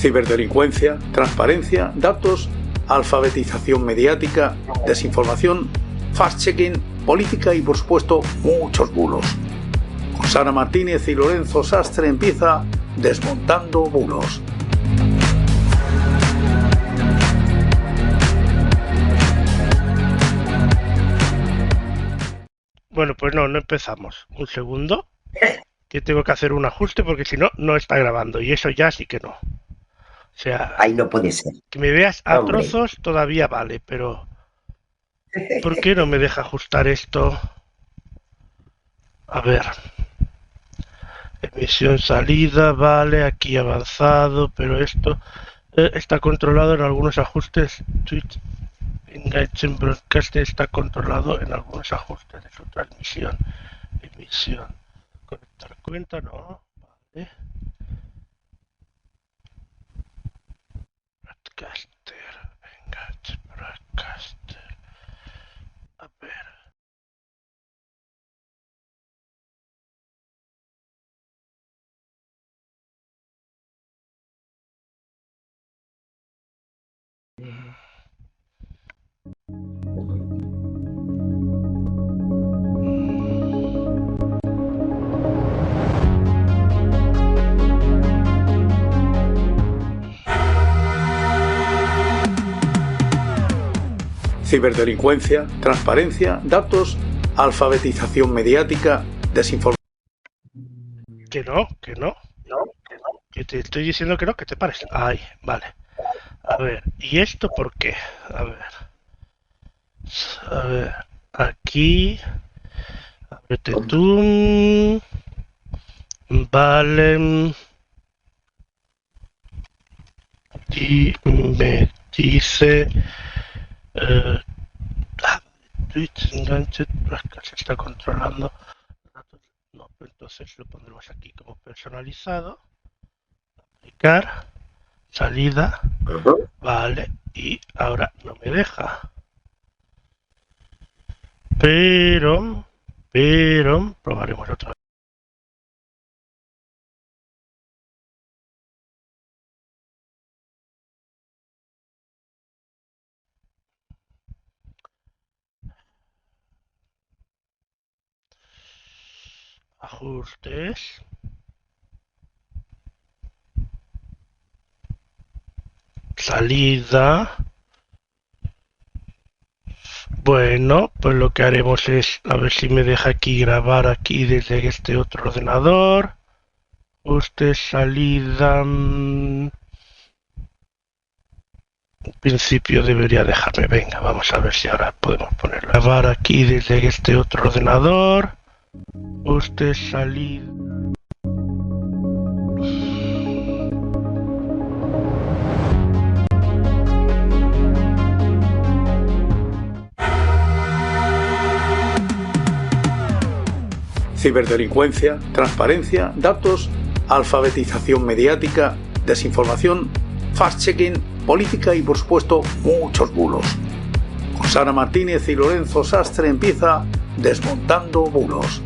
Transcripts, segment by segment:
Ciberdelincuencia, transparencia, datos, alfabetización mediática, desinformación, fact-checking, política y, por supuesto, muchos bulos. Con Sara Martínez y Lorenzo Sastre empieza Desmontando Bulos. Bueno, pues no empezamos. Un segundo, que tengo que hacer un ajuste porque si no, no está grabando. Y eso ya sí que no. O sea, ahí no puede ser. Que me veas a Hombre. trozos todavía vale, pero ¿por qué no me deja ajustar esto? A ver. Emisión salida, vale, aquí avanzado, pero esto está controlado en algunos ajustes. Twitch Engagement Broadcast está controlado en algunos ajustes de su transmisión. Emisión. Conectar cuenta, no. Vale. Broadcaster. Engagement Broadcaster. A ver. Ciberdelincuencia, transparencia, datos, alfabetización mediática, desinformación. Que no. Que te estoy diciendo que no, ¿qué te parece? Ay, vale. A ver, ¿y esto por qué? A ver, aquí. Ábrete tú. Vale. Y me dice. Twitch enganche, se está controlando. No, entonces lo pondremos aquí como personalizado. Aplicar. Salida. Vale, y ahora no me deja. Pero probaremos otra vez. Ajustes. Salida. Bueno, pues lo que haremos es a ver si me deja aquí grabar aquí desde este otro ordenador. Ajustes, salida. En principio debería dejarme. Venga, vamos a ver si ahora podemos ponerlo. Grabar aquí desde este otro ordenador. Ajustes, salida. Ciberdelincuencia, transparencia, datos, alfabetización mediática, desinformación, fact-checking, política y, por supuesto, muchos bulos. Con Sara Martínez y Lorenzo Sastre empieza Desmontando Bulos.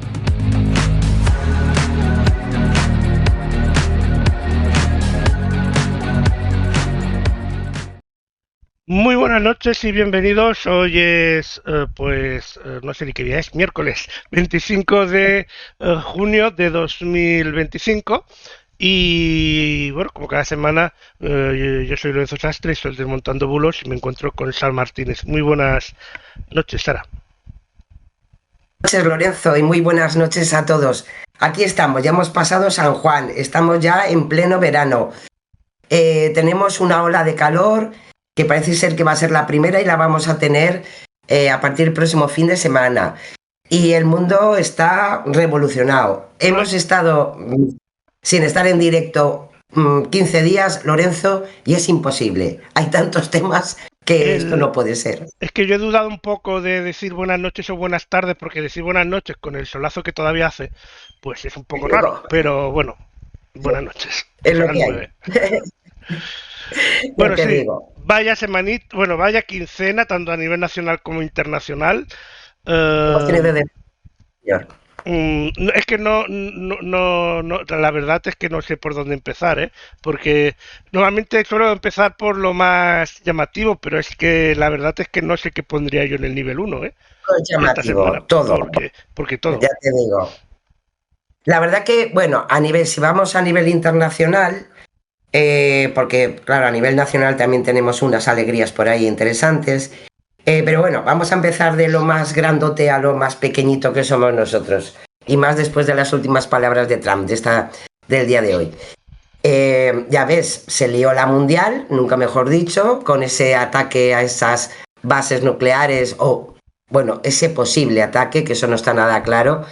Muy buenas noches y bienvenidos. Hoy es, no sé ni qué día es, miércoles 25 de junio de 2025. Y bueno, como cada semana, yo soy Lorenzo Sastre, estoy Desmontando Bulos y me encuentro con Sara Martínez. Muy buenas noches, Sara. Buenas noches, Lorenzo, y muy buenas noches a todos. Aquí estamos, ya hemos pasado San Juan, estamos ya en pleno verano. Tenemos una ola de calor que parece ser que va a ser la primera y la vamos a tener a partir del próximo fin de semana. Y el mundo está revolucionado. Hemos estado sin estar en directo 15 días, Lorenzo, y es imposible. Hay tantos temas que esto no puede ser. Es que yo he dudado un poco de decir buenas noches o buenas tardes, porque decir buenas noches con el solazo que todavía hace, pues es un poco raro. Pero bueno, buenas noches. Es lo que hay. Bueno, sí, digo. Vaya semanita, bueno, vaya quincena, tanto a nivel nacional como internacional. Es que la verdad es que no sé por dónde empezar, ¿eh? Porque normalmente suelo empezar por lo más llamativo, pero es que la verdad es que no sé qué pondría yo en el nivel uno, ¿eh? Todo es Esta llamativo, semana, todo, porque todo. ya te digo. La verdad que, bueno, si vamos a nivel internacional, porque claro, a nivel nacional también tenemos unas alegrías por ahí interesantes, pero bueno, vamos a empezar de lo más grandote a lo más pequeñito que somos nosotros, y más después de las últimas palabras de Trump, del día de hoy. Ya ves, se lió la mundial, nunca mejor dicho, con ese ataque a esas bases nucleares o, bueno, ese posible ataque, que eso no está nada claro,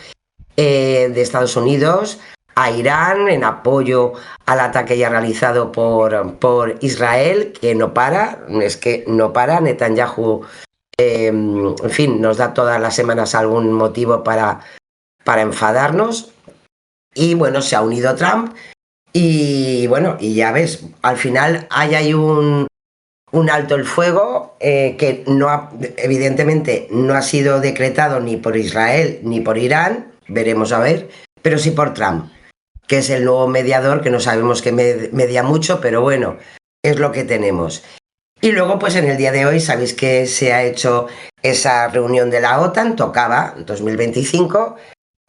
de Estados Unidos a Irán en apoyo al ataque ya realizado por Israel, que no para, es que no para. Netanyahu, en fin, nos da todas las semanas algún motivo para enfadarnos. Y bueno, se ha unido Trump y bueno, y ya ves, al final hay un alto el fuego que evidentemente no ha sido decretado ni por Israel ni por Irán, veremos a ver, pero sí por Trump, que es el nuevo mediador, que no sabemos que media mucho, pero bueno, es lo que tenemos. Y luego, pues en el día de hoy, sabéis que se ha hecho esa reunión de la OTAN, tocaba 2025,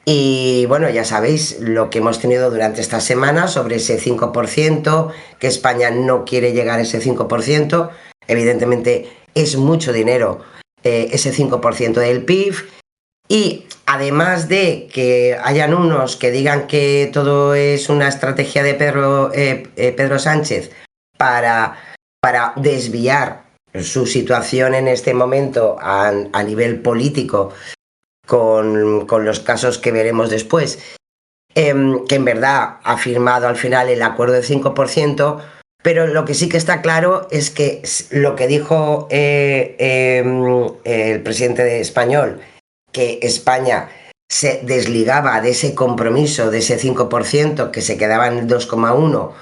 y bueno, ya sabéis lo que hemos tenido durante esta semana sobre ese 5%, que España no quiere llegar a ese 5%. Evidentemente es mucho dinero, ese 5% del PIB. Y además de que hayan unos que digan que todo es una estrategia de Pedro Sánchez para desviar su situación en este momento a nivel político con los casos que veremos después, que en verdad ha firmado al final el acuerdo del 5%, pero lo que sí que está claro es que lo que dijo el presidente español, que España se desligaba de ese compromiso, de ese 5%, que se quedaba en el 2,1%,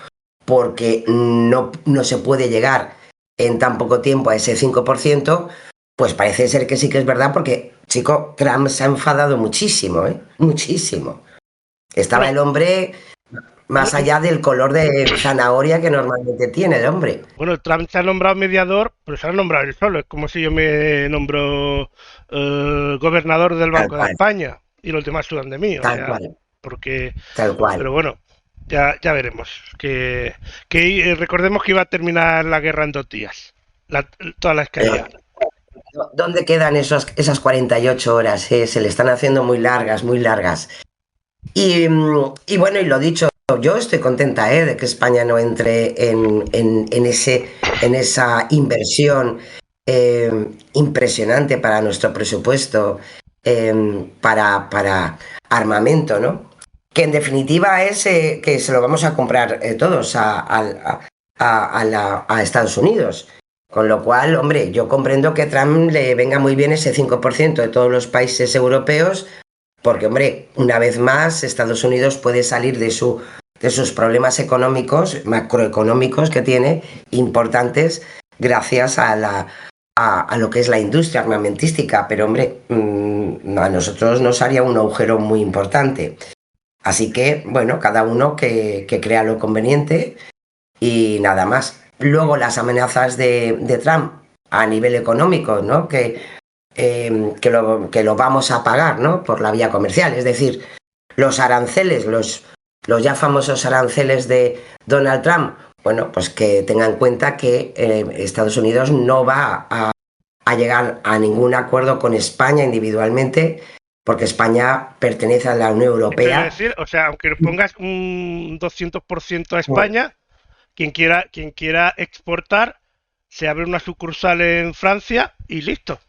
porque no se puede llegar en tan poco tiempo a ese 5%, pues parece ser que sí que es verdad, porque, chico, Trump se ha enfadado muchísimo, ¿eh? Muchísimo. Estaba Bueno, el hombre más allá del color de zanahoria que normalmente tiene el hombre. bueno, Trump se ha nombrado mediador, pero se ha nombrado él solo. Es como si yo me nombro gobernador del Tal Banco de cual, España y los demás sudan de mí. O tal sea, cual, porque, tal cual. pero bueno, ya veremos. Recordemos que iba a terminar la guerra en 2 días, toda la Eh, escalada. ¿Dónde quedan esas 48 horas? Se le están haciendo muy largas, muy largas. Y bueno, y lo dicho, yo estoy contenta de que España no entre en esa inversión impresionante para nuestro presupuesto, para armamento, ¿no? Que en definitiva es que se lo vamos a comprar todos a Estados Unidos. Con lo cual, hombre, yo comprendo que a Trump le venga muy bien ese 5% de todos los países europeos, porque, hombre, una vez más, Estados Unidos puede salir de sus problemas económicos, macroeconómicos que tiene, importantes, gracias a lo que es la industria armamentística. Pero, hombre, a nosotros nos haría un agujero muy importante. Así que, bueno, cada uno que crea lo conveniente y nada más. Luego las amenazas de Trump a nivel económico, ¿no? Que lo vamos a pagar, ¿no? Por la vía comercial. Es decir, los aranceles, los ya famosos aranceles de Donald Trump, bueno, pues que tengan en cuenta que Estados Unidos no va a llegar a ningún acuerdo con España individualmente, porque España pertenece a la Unión Pero es Europea. decir, o sea, aunque le pongas un 200% a España, quien quiera exportar, se abre una sucursal en Francia y listo.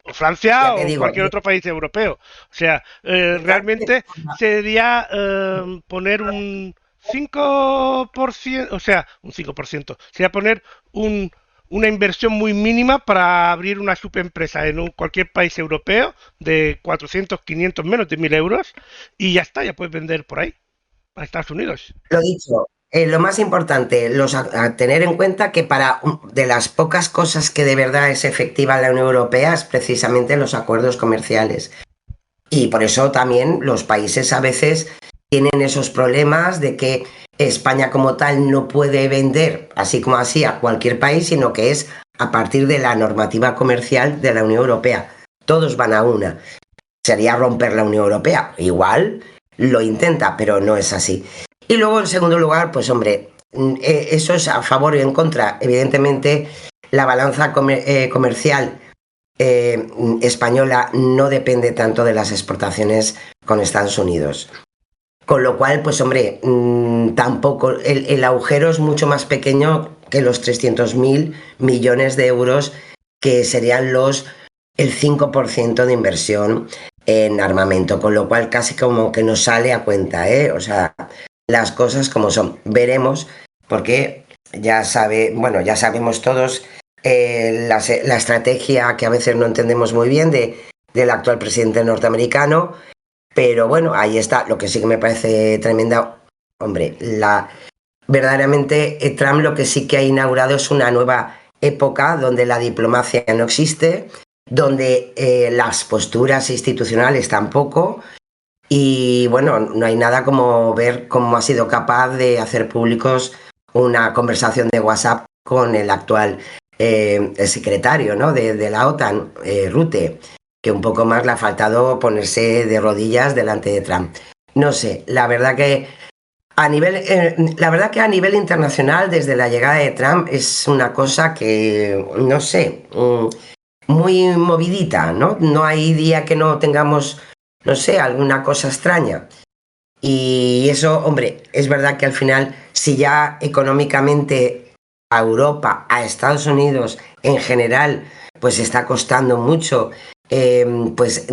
O Ya Francia te o digo, cualquier otro país europeo. O sea, realmente sería poner un 5%, o sea, un 5%, sería poner una inversión muy mínima para abrir una subempresa en cualquier país europeo de 400, 500, menos de 1.000 euros y ya está, ya puedes vender por ahí, a Estados Unidos. lo dicho, lo más importante, a tener en cuenta que de las pocas cosas que de verdad es efectiva en la Unión Europea es precisamente los acuerdos comerciales. Y por eso también los países a veces tienen esos problemas de que España como tal no puede vender así como así a cualquier país, sino que es a partir de la normativa comercial de la Unión Europea. Todos van a una. Sería romper la Unión Europea. Igual lo intenta, pero no es así. Y luego, en segundo lugar, pues hombre, eso es a favor y en contra. Evidentemente, la balanza comercial española no depende tanto de las exportaciones con Estados Unidos. Con lo cual, pues hombre, tampoco, el agujero es mucho más pequeño que los 300.000 millones de euros que serían el 5% de inversión en armamento, con lo cual casi como que nos sale a cuenta, ¿eh? O sea, las cosas como son. Veremos, porque ya sabemos todos la estrategia que a veces no entendemos muy bien del actual presidente norteamericano, pero bueno, ahí está. Lo que sí que me parece tremenda, hombre, verdaderamente Trump lo que sí que ha inaugurado es una nueva época donde la diplomacia no existe, donde las posturas institucionales tampoco, y bueno, no hay nada como ver cómo ha sido capaz de hacer públicos una conversación de WhatsApp con el actual secretario, ¿no?, de la OTAN, Rutte, que un poco más le ha faltado ponerse de rodillas delante de Trump. No sé, la verdad que a nivel internacional, desde la llegada de Trump, es una cosa que, no sé, muy movidita, ¿no? No hay día que no tengamos, no sé, alguna cosa extraña. Y eso, hombre, es verdad que al final, si ya económicamente a Europa, a Estados Unidos en general, pues está costando mucho pues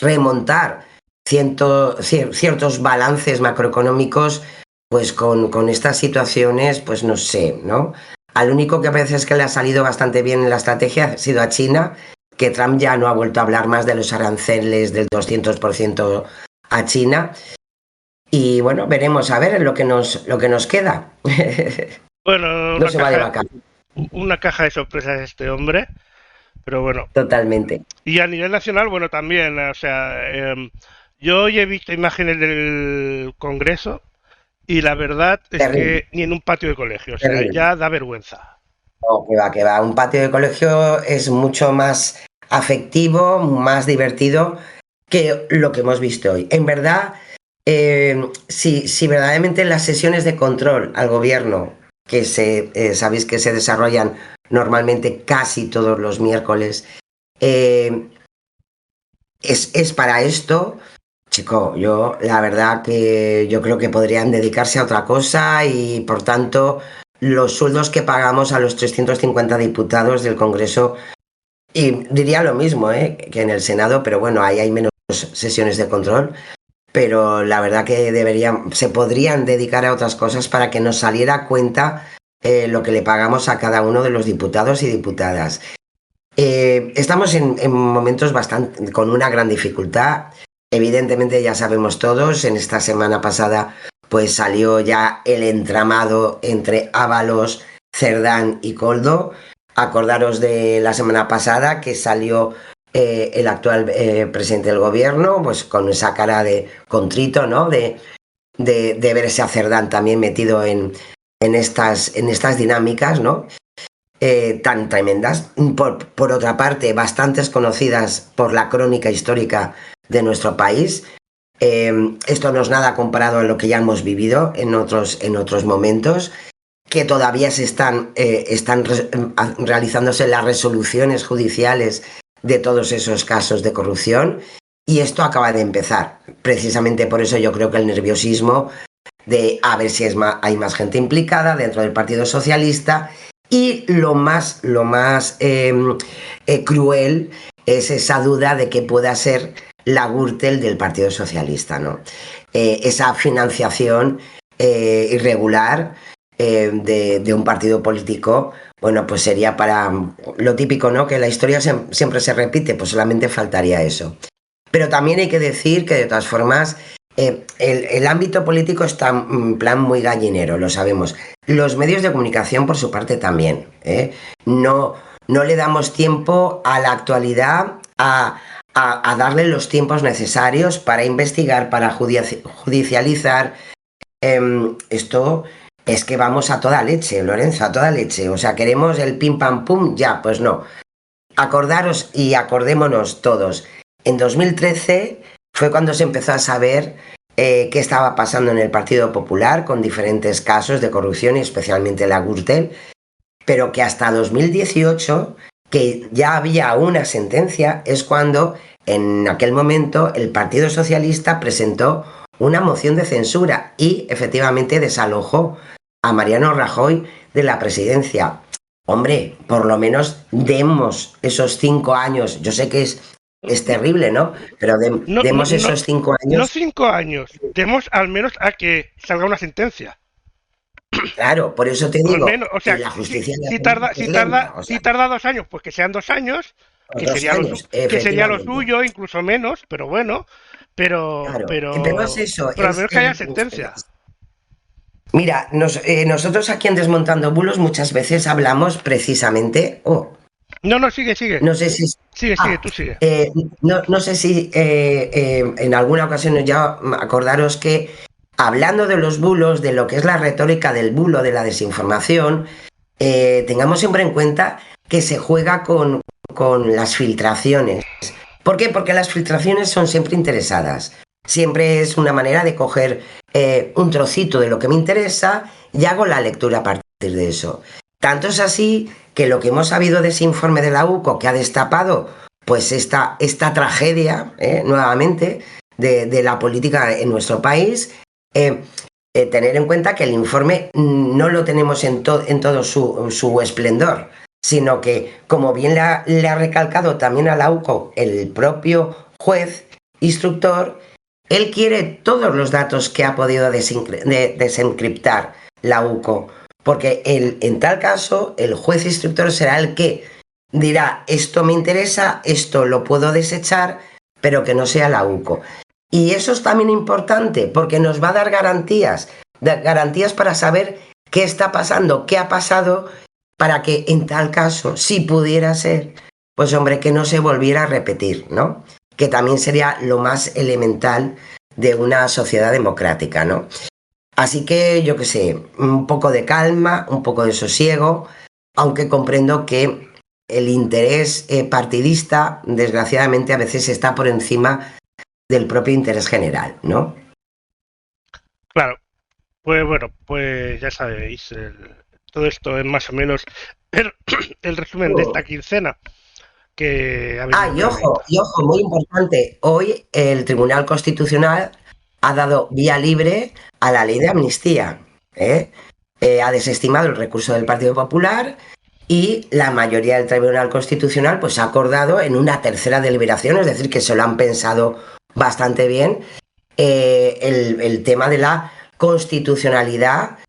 remontar ciertos balances macroeconómicos, pues con estas situaciones, pues no sé, ¿no? Al único que a veces que le ha salido bastante bien en la estrategia ha sido a China, que Trump ya no ha vuelto a hablar más de los aranceles del 200% a China. Y bueno, veremos a ver lo que nos queda. Bueno, no se va de vacaciones. Una caja de sorpresas este hombre, pero bueno. Totalmente. Y a nivel nacional, bueno, también, o sea, yo hoy he visto imágenes del Congreso y la verdad es Terrible. que ni en un patio de colegio, o sea, Terrible. ya da vergüenza. No, que va. Un patio de colegio es mucho más afectivo, más divertido que lo que hemos visto hoy. En verdad, si verdaderamente las sesiones de control al gobierno, que sabéis que se desarrollan normalmente casi todos los miércoles, es para esto, chico, la verdad que yo creo que podrían dedicarse a otra cosa y por tanto los sueldos que pagamos a los 350 diputados del Congreso, y diría lo mismo que en el Senado, pero bueno, ahí hay menos sesiones de control, pero la verdad que se podrían dedicar a otras cosas para que nos saliera a cuenta lo que le pagamos a cada uno de los diputados y diputadas. Estamos en momentos con una gran dificultad. Evidentemente ya sabemos todos, en esta semana pasada pues salió ya el entramado entre Ábalos, Cerdán y Koldo. Acordaros de la semana pasada que salió el actual presidente del gobierno, pues con esa cara de contrito, ¿no? De verse a Cerdán también metido en estas dinámicas, ¿no? Tan tremendas. Por otra parte, bastantes conocidas por la crónica histórica de nuestro país. Esto no es nada comparado a lo que ya hemos vivido en otros momentos, que todavía están realizándose las resoluciones judiciales de todos esos casos de corrupción, y esto acaba de empezar. Precisamente por eso yo creo que el nerviosismo de a ver si hay más gente implicada dentro del Partido Socialista, y lo más cruel es esa duda de que pueda ser la Gürtel del Partido Socialista, ¿no? Esa financiación irregular de un partido político, bueno, pues sería para lo típico, ¿no? Que la historia siempre se repite, pues solamente faltaría eso. Pero también hay que decir que de todas formas el ámbito político está en plan muy gallinero, lo sabemos. Los medios de comunicación por su parte también, no le damos tiempo a la actualidad, a a darle los tiempos necesarios para investigar, para judicializar. Esto es que vamos a toda leche, Lorenzo, a toda leche. O sea, queremos el pim pam pum, ya, pues no. Acordaros y acordémonos todos. En 2013 fue cuando se empezó a saber qué estaba pasando en el Partido Popular con diferentes casos de corrupción y especialmente la Gürtel, pero que hasta 2018, que ya había una sentencia, es cuando en aquel momento el Partido Socialista presentó una moción de censura y efectivamente desalojó a Mariano Rajoy de la presidencia. Hombre, por lo menos demos esos 5 años. Yo sé que es terrible, ¿no? Pero demos esos 5 años. No 5 años, demos al menos a que salga una sentencia. Claro, por eso te digo. Menos, o sea, la justicia si tarda 2 años, pues que sean 2 años, que sería lo suyo, incluso menos, pero bueno, pero es eso, pero al menos que haya sentencia. Mira, nosotros aquí en Desmontando Bulos muchas veces hablamos precisamente. No, sigue. No sé si. Sigue, tú sigue. No sé si en alguna ocasión ya acordaros que hablando de los bulos, de lo que es la retórica del bulo, de la desinformación, tengamos siempre en cuenta que se juega con las filtraciones. ¿Por qué? Porque las filtraciones son siempre interesadas. Siempre es una manera de coger un trocito de lo que me interesa y hago la lectura a partir de eso. Tanto es así que lo que hemos sabido de ese informe de la UCO, que ha destapado pues esta tragedia, nuevamente, de la política en nuestro país, tener en cuenta que el informe no lo tenemos en todo su esplendor, sino que, como bien le ha recalcado también a la UCO el propio juez instructor, él quiere todos los datos que ha podido desencriptar la UCO, porque en tal caso el juez instructor será el que dirá: esto me interesa, esto lo puedo desechar, pero que no sea la UCO. Y eso es también importante porque nos va a dar garantías para saber qué está pasando, qué ha pasado, para que en tal caso, si pudiera ser, pues hombre, que no se volviera a repetir, ¿no? Que también sería lo más elemental de una sociedad democrática, ¿no? Así que, yo qué sé, un poco de calma, un poco de sosiego, aunque comprendo que el interés partidista, desgraciadamente, a veces está por encima del propio interés general, ¿no? Claro, pues bueno, pues ya sabéis, todo esto es más o menos el resumen de esta quincena. Y ojo, muy importante, hoy el Tribunal Constitucional ha dado vía libre a la ley de amnistía, ha desestimado el recurso del Partido Popular y la mayoría del Tribunal Constitucional pues ha acordado en una tercera deliberación, es decir, que se lo han pensado bastante bien, el tema de la constitucionalidad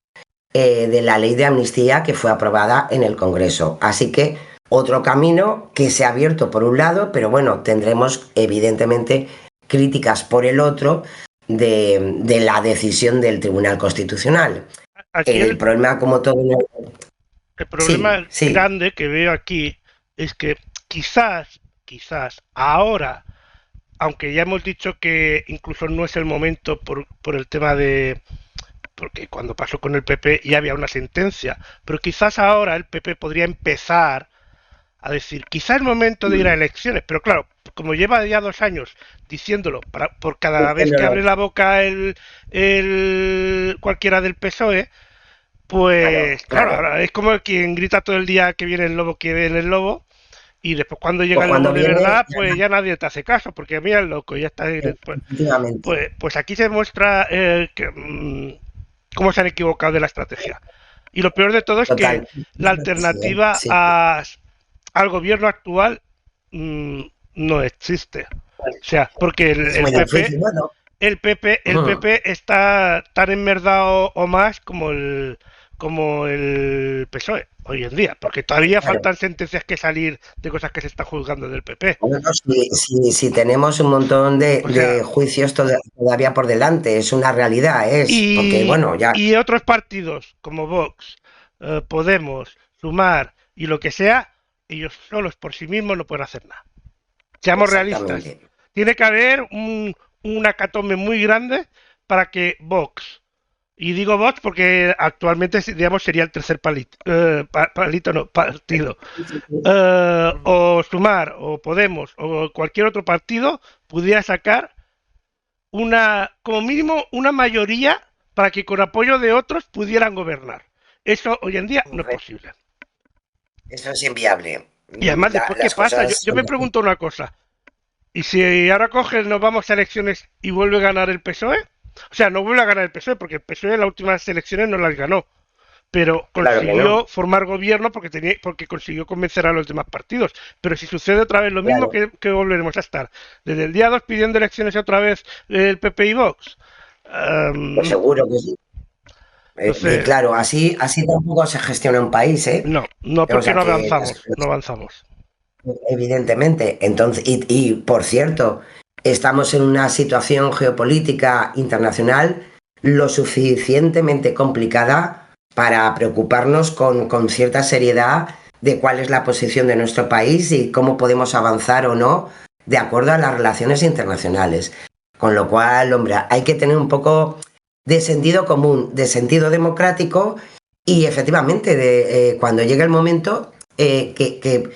de la ley de amnistía que fue aprobada en el Congreso. Así que otro camino que se ha abierto por un lado, pero bueno, tendremos evidentemente críticas por el otro de la decisión del Tribunal Constitucional. El problema, como todo... El problema grande que veo aquí es que quizás ahora, aunque ya hemos dicho que incluso no es el momento por el tema de... porque cuando pasó con el PP ya había una sentencia, pero quizás ahora el PP podría empezar a decir, quizás es el momento de ir a elecciones, pero claro, como lleva ya 2 años diciéndolo por cada vez que abre la boca cualquiera del PSOE, pues claro, es como quien grita todo el día que viene el lobo, y después cuando llega el lobo de verdad, pues ya nadie te hace caso, porque mira el loco, ya está. Pues aquí se muestra cómo se han equivocado de la estrategia. Y lo peor de todo es que la alternativa al gobierno actual no existe. O sea, porque el PP está tan enmerdado o más como el PSOE hoy en día, porque todavía faltan sentencias que salir de cosas que se están juzgando del PP. Bueno, si tenemos un montón de juicios todavía por delante, es una realidad, porque bueno, ya... Y otros partidos como Vox, Podemos, Sumar y lo que sea, ellos solos por sí mismos no pueden hacer nada. Seamos realistas. Exactamente. Tiene que haber una hecatombe muy grande para que Vox, y digo Vox porque actualmente, digamos, sería el tercer partido, o Sumar, o Podemos, o cualquier otro partido, pudiera sacar como mínimo, una mayoría para que con apoyo de otros pudieran gobernar. Eso hoy en día no es posible. Eso es inviable. Y además, después, ¿qué pasa? Yo me pregunto una cosa. ¿Y si ahora cogen, nos vamos a elecciones y vuelve a ganar el PSOE? O sea, no vuelve a ganar el PSOE, porque el PSOE en las últimas elecciones no las ganó. Pero consiguió formar gobierno porque consiguió convencer a los demás partidos. Pero si sucede otra vez lo mismo, que volveremos a estar. Desde el día 2 pidiendo elecciones otra vez el PP y Vox. Pues seguro que sí. Entonces, claro, así tampoco se gestiona un país, ¿eh? No, porque no avanzamos. Evidentemente. Entonces, y por cierto, estamos en una situación geopolítica internacional lo suficientemente complicada para preocuparnos con cierta seriedad de cuál es la posición de nuestro país y cómo podemos avanzar o no de acuerdo a las relaciones internacionales. Con lo cual, hombre, hay que tener un poco de sentido común, de sentido democrático y efectivamente cuando llegue el momento que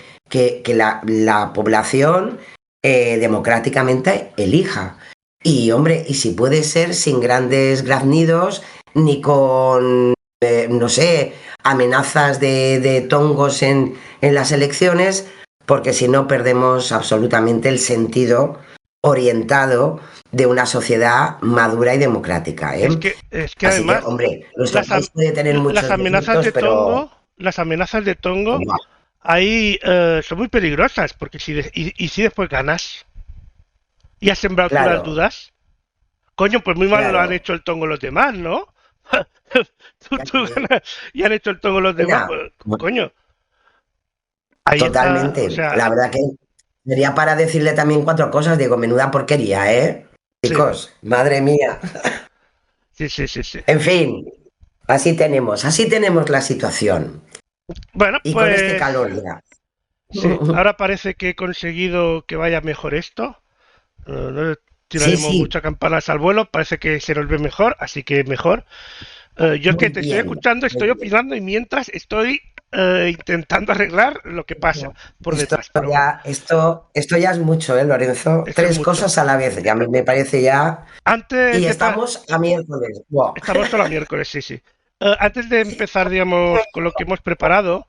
la población democráticamente elija. Y hombre, y si puede ser sin grandes graznidos ni con, no sé, amenazas de tongos en las elecciones, porque si no perdemos absolutamente el sentido orientado de una sociedad madura y democrática, ¿eh? Es que además, hombre, nuestro país puede tener muchos las amenazas de tongo, las amenazas de tongo, ahí son muy peligrosas, porque si después ganas y has sembrado las dudas, coño, pues muy mal lo han hecho el tongo los demás, ¿no? tú ganas y han hecho el tongo los demás, pues, coño. Ahí totalmente. Está, o sea, la verdad que sería para decirle también 4 cosas, digo, menuda porquería, ¿eh? Chicos, sí. Madre mía. Sí. En fin, así tenemos la situación. Bueno, y pues, con este calor ya. Sí, ahora parece que he conseguido que vaya mejor esto. No tiraremos muchas campanas al vuelo, parece que se nos ve mejor, así que mejor. Yo es que te estoy escuchando, estoy opinando y mientras estoy intentando arreglar lo que pasa por detrás. Esto ya es mucho, Lorenzo. 3 cosas a la vez, ya me parece ya. Y estamos a miércoles. Wow. Estamos solo a miércoles, sí. Antes de empezar, digamos, con lo que hemos preparado,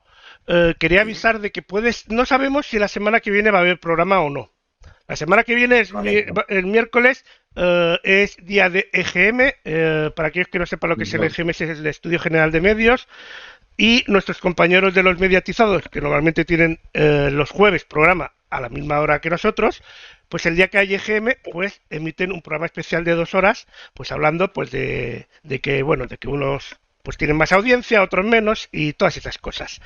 quería avisar de que no sabemos si la semana que viene va a haber programa o no. La semana que viene el miércoles es día de EGM. Para aquellos que no sepan lo que es el EGM, es el Estudio General de Medios. Y nuestros compañeros de los mediatizados, que normalmente tienen los jueves programa a la misma hora que nosotros, pues el día que hay EGM, pues emiten un programa especial de 2 horas, pues hablando pues de que unos pues tienen más audiencia, otros menos, y todas esas cosas.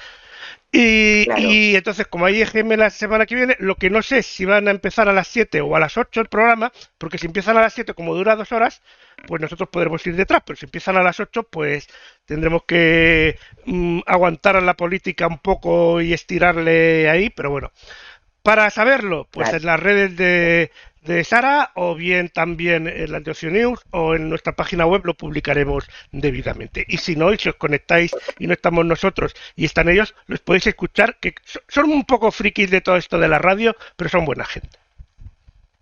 Y entonces, como hay EGM la semana que viene, lo que no sé es si van a empezar a las 7 o a las 8 el programa, porque si empiezan a las 7, como dura 2 horas, pues nosotros podremos ir detrás, pero si empiezan a las 8, pues tendremos que aguantar a la política un poco y estirarle ahí, pero bueno. Para saberlo, pues en las redes de Sara o bien también en la Antiocio News o en nuestra página web lo publicaremos debidamente. Y si no, y si os conectáis y no estamos nosotros y están ellos, los podéis escuchar, que son un poco frikis de todo esto de la radio, pero son buena gente.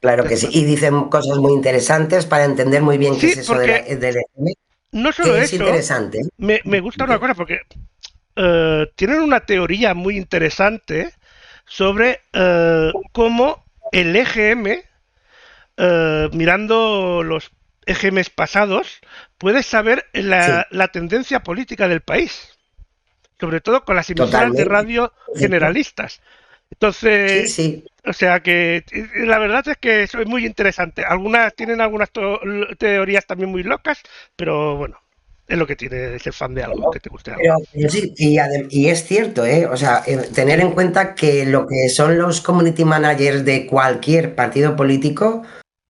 Claro que sí, y dicen cosas muy interesantes para entender muy bien qué es eso del EGM. No solo es eso, interesante. Me gusta una cosa, porque tienen una teoría muy interesante sobre cómo el EGM, mirando los EGMs pasados, puedes saber la tendencia política del país, sobre todo con las emisoras de radio generalistas. Entonces, o sea que la verdad es que eso es muy interesante. Tienen algunas teorías también muy locas, pero bueno, es lo que tiene ser fan de algo, que te guste algo. Pero sí, y es cierto, o sea, tener en cuenta que lo que son los community managers de cualquier partido político,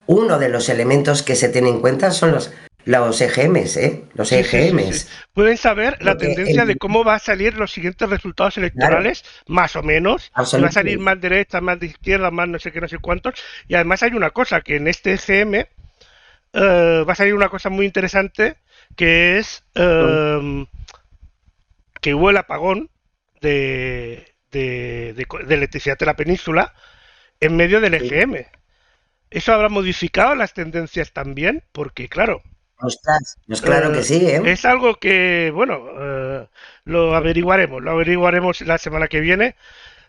uno de los elementos que se tiene en cuenta son los EGMs, ¿eh? Los Sí, sí, sí, sí. EGMs. Pueden saber la Porque, tendencia de cómo va a salir los siguientes resultados claro, electorales, más o menos, si va a salir absolutamente. más derecha, más de izquierda, más no sé qué, no sé cuántos. Y además hay una cosa, que en este EGM va a salir una cosa muy interesante, que es que hubo el apagón de electricidad de la península en medio del Sí. EGM. ¿Eso habrá modificado las tendencias también? Porque, claro, Ostras, pues claro que sí, ¿eh? es algo que, bueno, lo averiguaremos la semana que viene,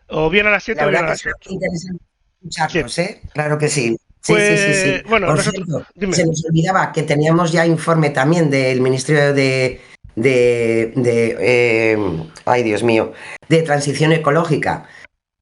o bien a las 7 La o bien verdad a que las será 8. muy interesante Sí, escucharlos, ¿eh? Claro que sí. Sí, sí, sí, pues, sí. bueno, Por nosotros, cierto, dime. se nos olvidaba que teníamos ya informe también del Ministerio ay Dios mío, de Transición Ecológica,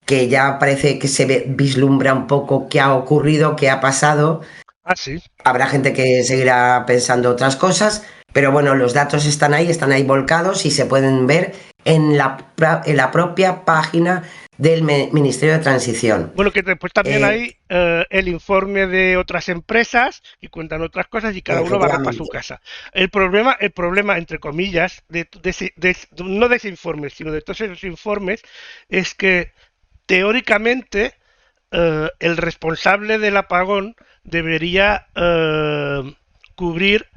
que ya parece que vislumbra un poco qué ha ocurrido, qué ha pasado. Ah, sí. Habrá gente que seguirá pensando otras cosas, pero bueno, los datos están ahí volcados y se pueden ver en la propia página del Ministerio de Transición. Bueno, que después también Eh, hay el informe de otras empresas y cuentan otras cosas y cada uno barre para su efectivamente. casa. El problema entre comillas, no de ese informe, sino de todos esos informes, es que teóricamente el responsable del apagón debería cubrir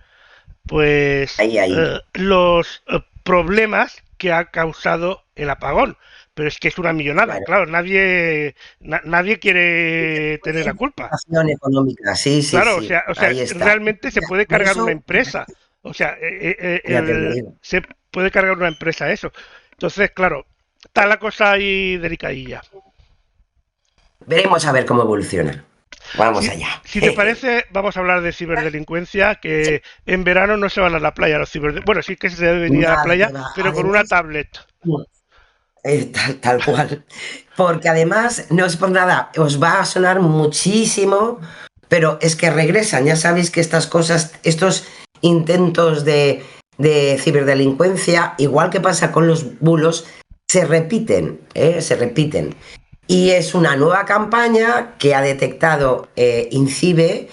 pues Ahí, ahí. los problemas que ha causado el apagón. Pero es que es una millonada, Claro. claro, nadie quiere tener la culpa. Participación económica, sí, sí, Claro, sí. o sea, Ahí está. realmente se Mira, puede por cargar una eso, empresa. O sea, ya te digo. se puede cargar una empresa eso. Entonces, claro, está la cosa ahí delicadilla. Veremos a ver cómo evoluciona. Vamos Si, allá. si te parece, vamos a hablar de ciberdelincuencia, que en verano no se van a la playa los Bueno, sí que se deben ir a la Nada que playa, va. pero con una Además, tablet. tal cual. Porque además, no es por nada, os va a sonar muchísimo, pero es que regresan. Ya sabéis que estas cosas, estos intentos de ciberdelincuencia, igual que pasa con los bulos, se repiten, ¿eh? Se repiten. Y es una nueva campaña que ha detectado INCIBE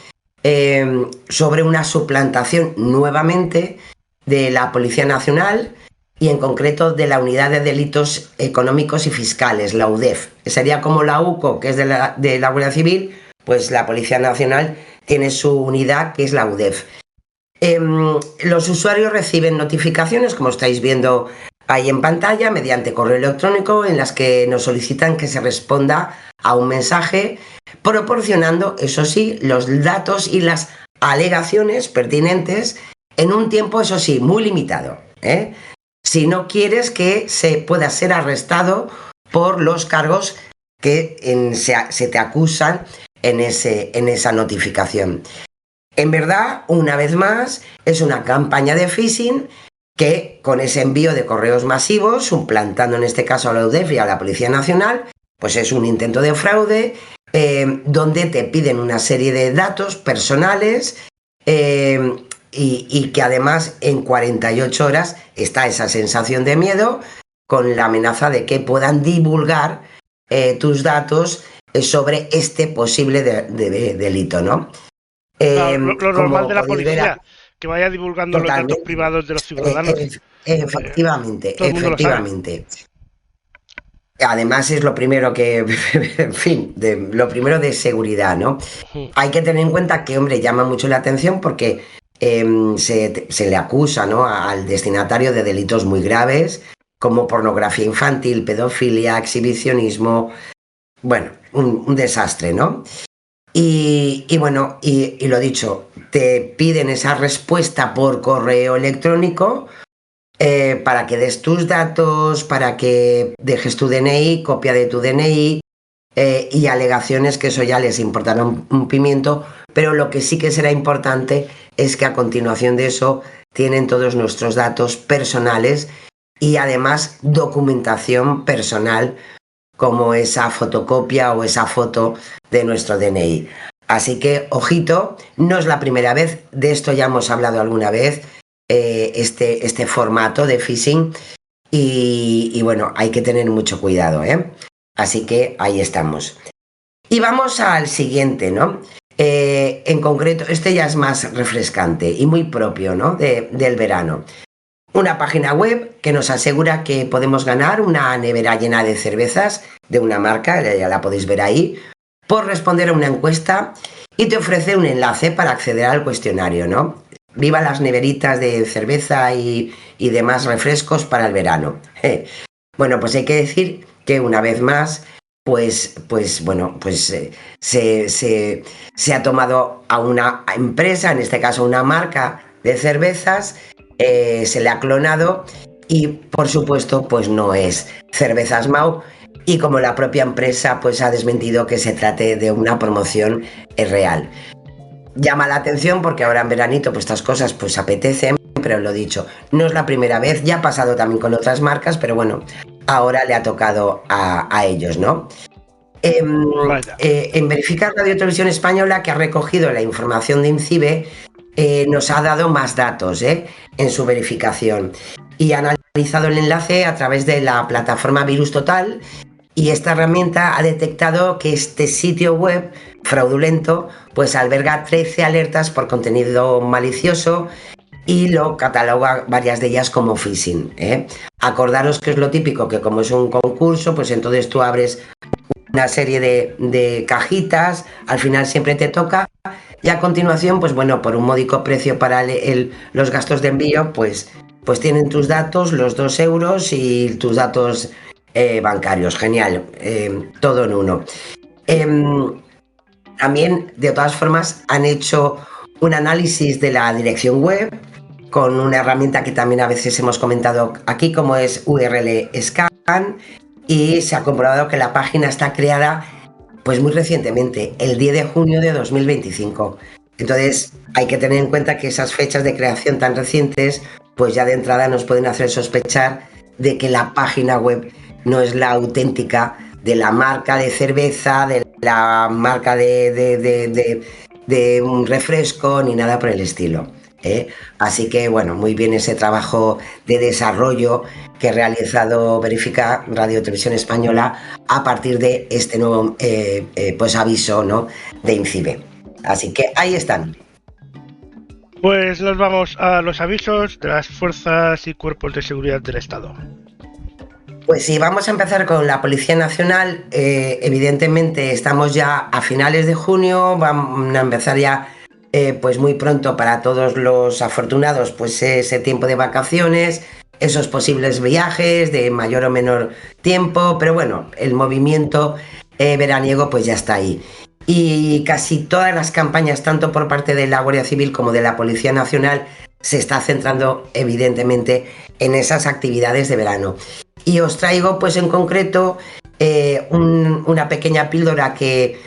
sobre una suplantación nuevamente de la Policía Nacional y en concreto de la Unidad de Delitos Económicos y Fiscales, la UDEF. Sería como la UCO, que es de la Guardia Civil, pues la Policía Nacional tiene su unidad, que es la UDEF. Los usuarios reciben notificaciones, como estáis viendo ahí en pantalla, mediante correo electrónico, en las que nos solicitan que se responda a un mensaje, proporcionando, eso sí, los datos y las alegaciones pertinentes en un tiempo, eso sí, muy limitado, ¿eh? Si no quieres que se pueda ser arrestado por los cargos que se te acusan en esa notificación. En verdad, una vez más, es una campaña de phishing que con ese envío de correos masivos, suplantando en este caso a la UDEF y a la Policía Nacional, pues es un intento de fraude donde te piden una serie de datos personales y que además en 48 horas está esa sensación de miedo con la amenaza de que puedan divulgar tus datos sobre este posible delito, ¿no? Claro, lo normal Como de la podéis ver, policía, que vaya divulgando los datos totalmente. privados de los Eh, ciudadanos. eh, efectivamente, Todo el mundo lo sabe. efectivamente. Además es lo primero que, en fin, lo primero de seguridad, ¿no? Hay que tener en cuenta que, hombre, llama mucho la atención porque se le acusa, ¿no?, al destinatario de delitos muy graves, como pornografía infantil, pedofilia, exhibicionismo, bueno, un desastre, ¿no? Y bueno, y lo dicho, te piden esa respuesta por correo electrónico para que des tus datos, para que dejes tu DNI, copia de tu DNI y alegaciones que eso ya les importará un pimiento, pero lo que sí que será importante es que a continuación de eso tienen todos nuestros datos personales y además documentación personal como esa fotocopia o esa foto de nuestro DNI. Así que, ojito, no es la primera vez, de esto ya hemos hablado alguna vez, este formato de phishing y bueno, hay que tener mucho cuidado, ¿eh? Así que ahí estamos. Y vamos al siguiente, ¿no? En concreto, este ya es más refrescante y muy propio, ¿no?, del verano. Una página web que nos asegura que podemos ganar una nevera llena de cervezas de una marca, ya la podéis ver ahí, por responder a una encuesta, y te ofrece un enlace para acceder al cuestionario, ¿no? Viva las neveritas de cerveza y demás refrescos para el verano. Bueno, pues hay que decir que una vez más, se ha tomado a una empresa, en este caso una marca de cervezas, se le ha clonado y, por supuesto, pues no es Cervezas Mau, y como la propia empresa pues ha desmentido que se trate de una promoción real. Llama la atención porque ahora en veranito pues estas cosas pues apetecen, pero lo dicho, no es la primera vez, ya ha pasado también con otras marcas, pero bueno, ahora le ha tocado a ellos, ¿no? En Verifica Radio Televisión Española, que ha recogido la información de INCIBE, nos ha dado más datos en su verificación y ha analizado el enlace a través de la plataforma Virus Total, y esta herramienta ha detectado que este sitio web fraudulento pues alberga 13 alertas por contenido malicioso y lo cataloga varias de ellas como phishing. Acordaros que es lo típico, que como es un concurso, pues entonces tú abres una serie de cajitas, al final siempre te toca, y a continuación, pues bueno, por un módico precio para los gastos de envío, pues tienen tus datos, los 2 euros y tus datos bancarios. Genial, todo en uno. También, de todas formas, han hecho un análisis de la dirección web con una herramienta que también a veces hemos comentado aquí, como es URL Scan, y se ha comprobado que la página está creada pues muy recientemente, el 10 de junio de 2025. Entonces hay que tener en cuenta que esas fechas de creación tan recientes pues ya de entrada nos pueden hacer sospechar de que la página web no es la auténtica de la marca de cerveza, de la marca de un refresco, ni nada por el estilo. Así que bueno, muy bien ese trabajo de desarrollo que ha realizado Verifica Radio Televisión Española a partir de este nuevo pues aviso, ¿no?, de INCIBE. Así que ahí están. Pues nos vamos a los avisos de las fuerzas y cuerpos de seguridad del Estado. Pues sí, vamos a empezar con la Policía Nacional. Evidentemente estamos ya a finales de junio, van a empezar ya pues muy pronto para todos los afortunados pues ese tiempo de vacaciones, esos posibles viajes de mayor o menor tiempo, pero bueno, el movimiento veraniego pues ya está ahí. Y casi todas las campañas, tanto por parte de la Guardia Civil como de la Policía Nacional, se está centrando evidentemente en esas actividades de verano. Y os traigo pues en concreto una pequeña píldora que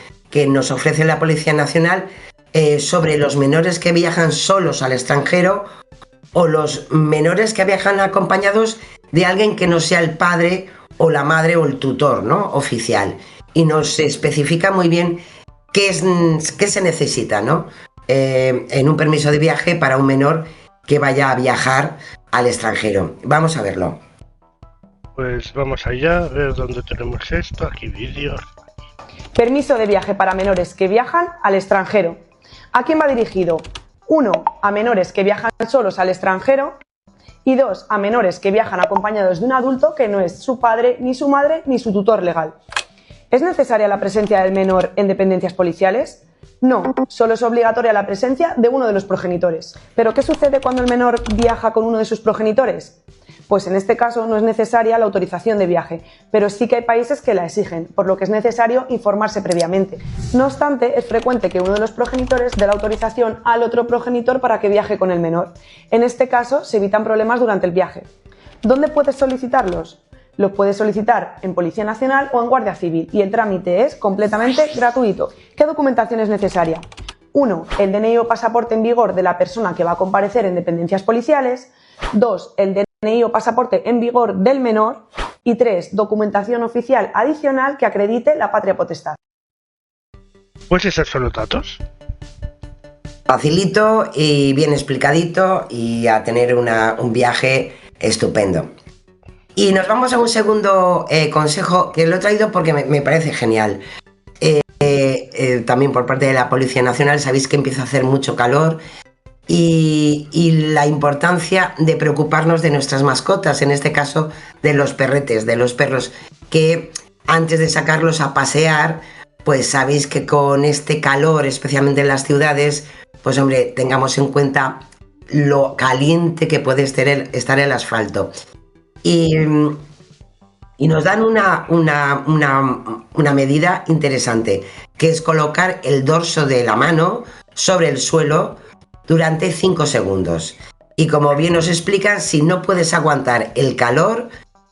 nos ofrece la Policía Nacional sobre los menores que viajan solos al extranjero o los menores que viajan acompañados de alguien que no sea el padre o la madre o el tutor, ¿no?, oficial. Y nos especifica muy bien qué se necesita, ¿no?, en un permiso de viaje para un menor que vaya a viajar al extranjero. Vamos a verlo. Pues vamos allá, a ver dónde tenemos esto. Aquí vídeos. Permiso de viaje para menores que viajan al extranjero. ¿A quién va dirigido? 1. A menores que viajan solos al extranjero. Y 2. A menores que viajan acompañados de un adulto que no es su padre, ni su madre, ni su tutor legal. ¿Es necesaria la presencia del menor en dependencias policiales? No, solo es obligatoria la presencia de uno de los progenitores. ¿Pero qué sucede cuando el menor viaja con uno de sus progenitores? Pues en este caso no es necesaria la autorización de viaje, pero sí que hay países que la exigen, por lo que es necesario informarse previamente. No obstante, es frecuente que uno de los progenitores dé la autorización al otro progenitor para que viaje con el menor. En este caso, se evitan problemas durante el viaje. ¿Dónde puedes solicitarlos? Los puedes solicitar en Policía Nacional o en Guardia Civil y el trámite es completamente gratuito. ¿Qué documentación es necesaria? 1. El DNI o pasaporte en vigor de la persona que va a comparecer en dependencias policiales. 2. El DNI o pasaporte en vigor del menor. Y 3. Documentación oficial adicional que acredite la patria potestad. Pues esos son los datos. Facilito y bien explicadito y a tener un viaje estupendo. Y nos vamos a un segundo consejo que lo he traído porque me parece genial. también por parte de la Policía Nacional. Sabéis que empieza a hacer mucho calor y la importancia de preocuparnos de nuestras mascotas, en este caso de los perretes, de los perros, que antes de sacarlos a pasear, pues sabéis que con este calor, especialmente en las ciudades, pues hombre, tengamos en cuenta lo caliente que puede estar el asfalto. Y nos dan una medida interesante, que es colocar el dorso de la mano sobre el suelo durante 5 segundos. Y como bien nos explican, si no puedes aguantar el calor,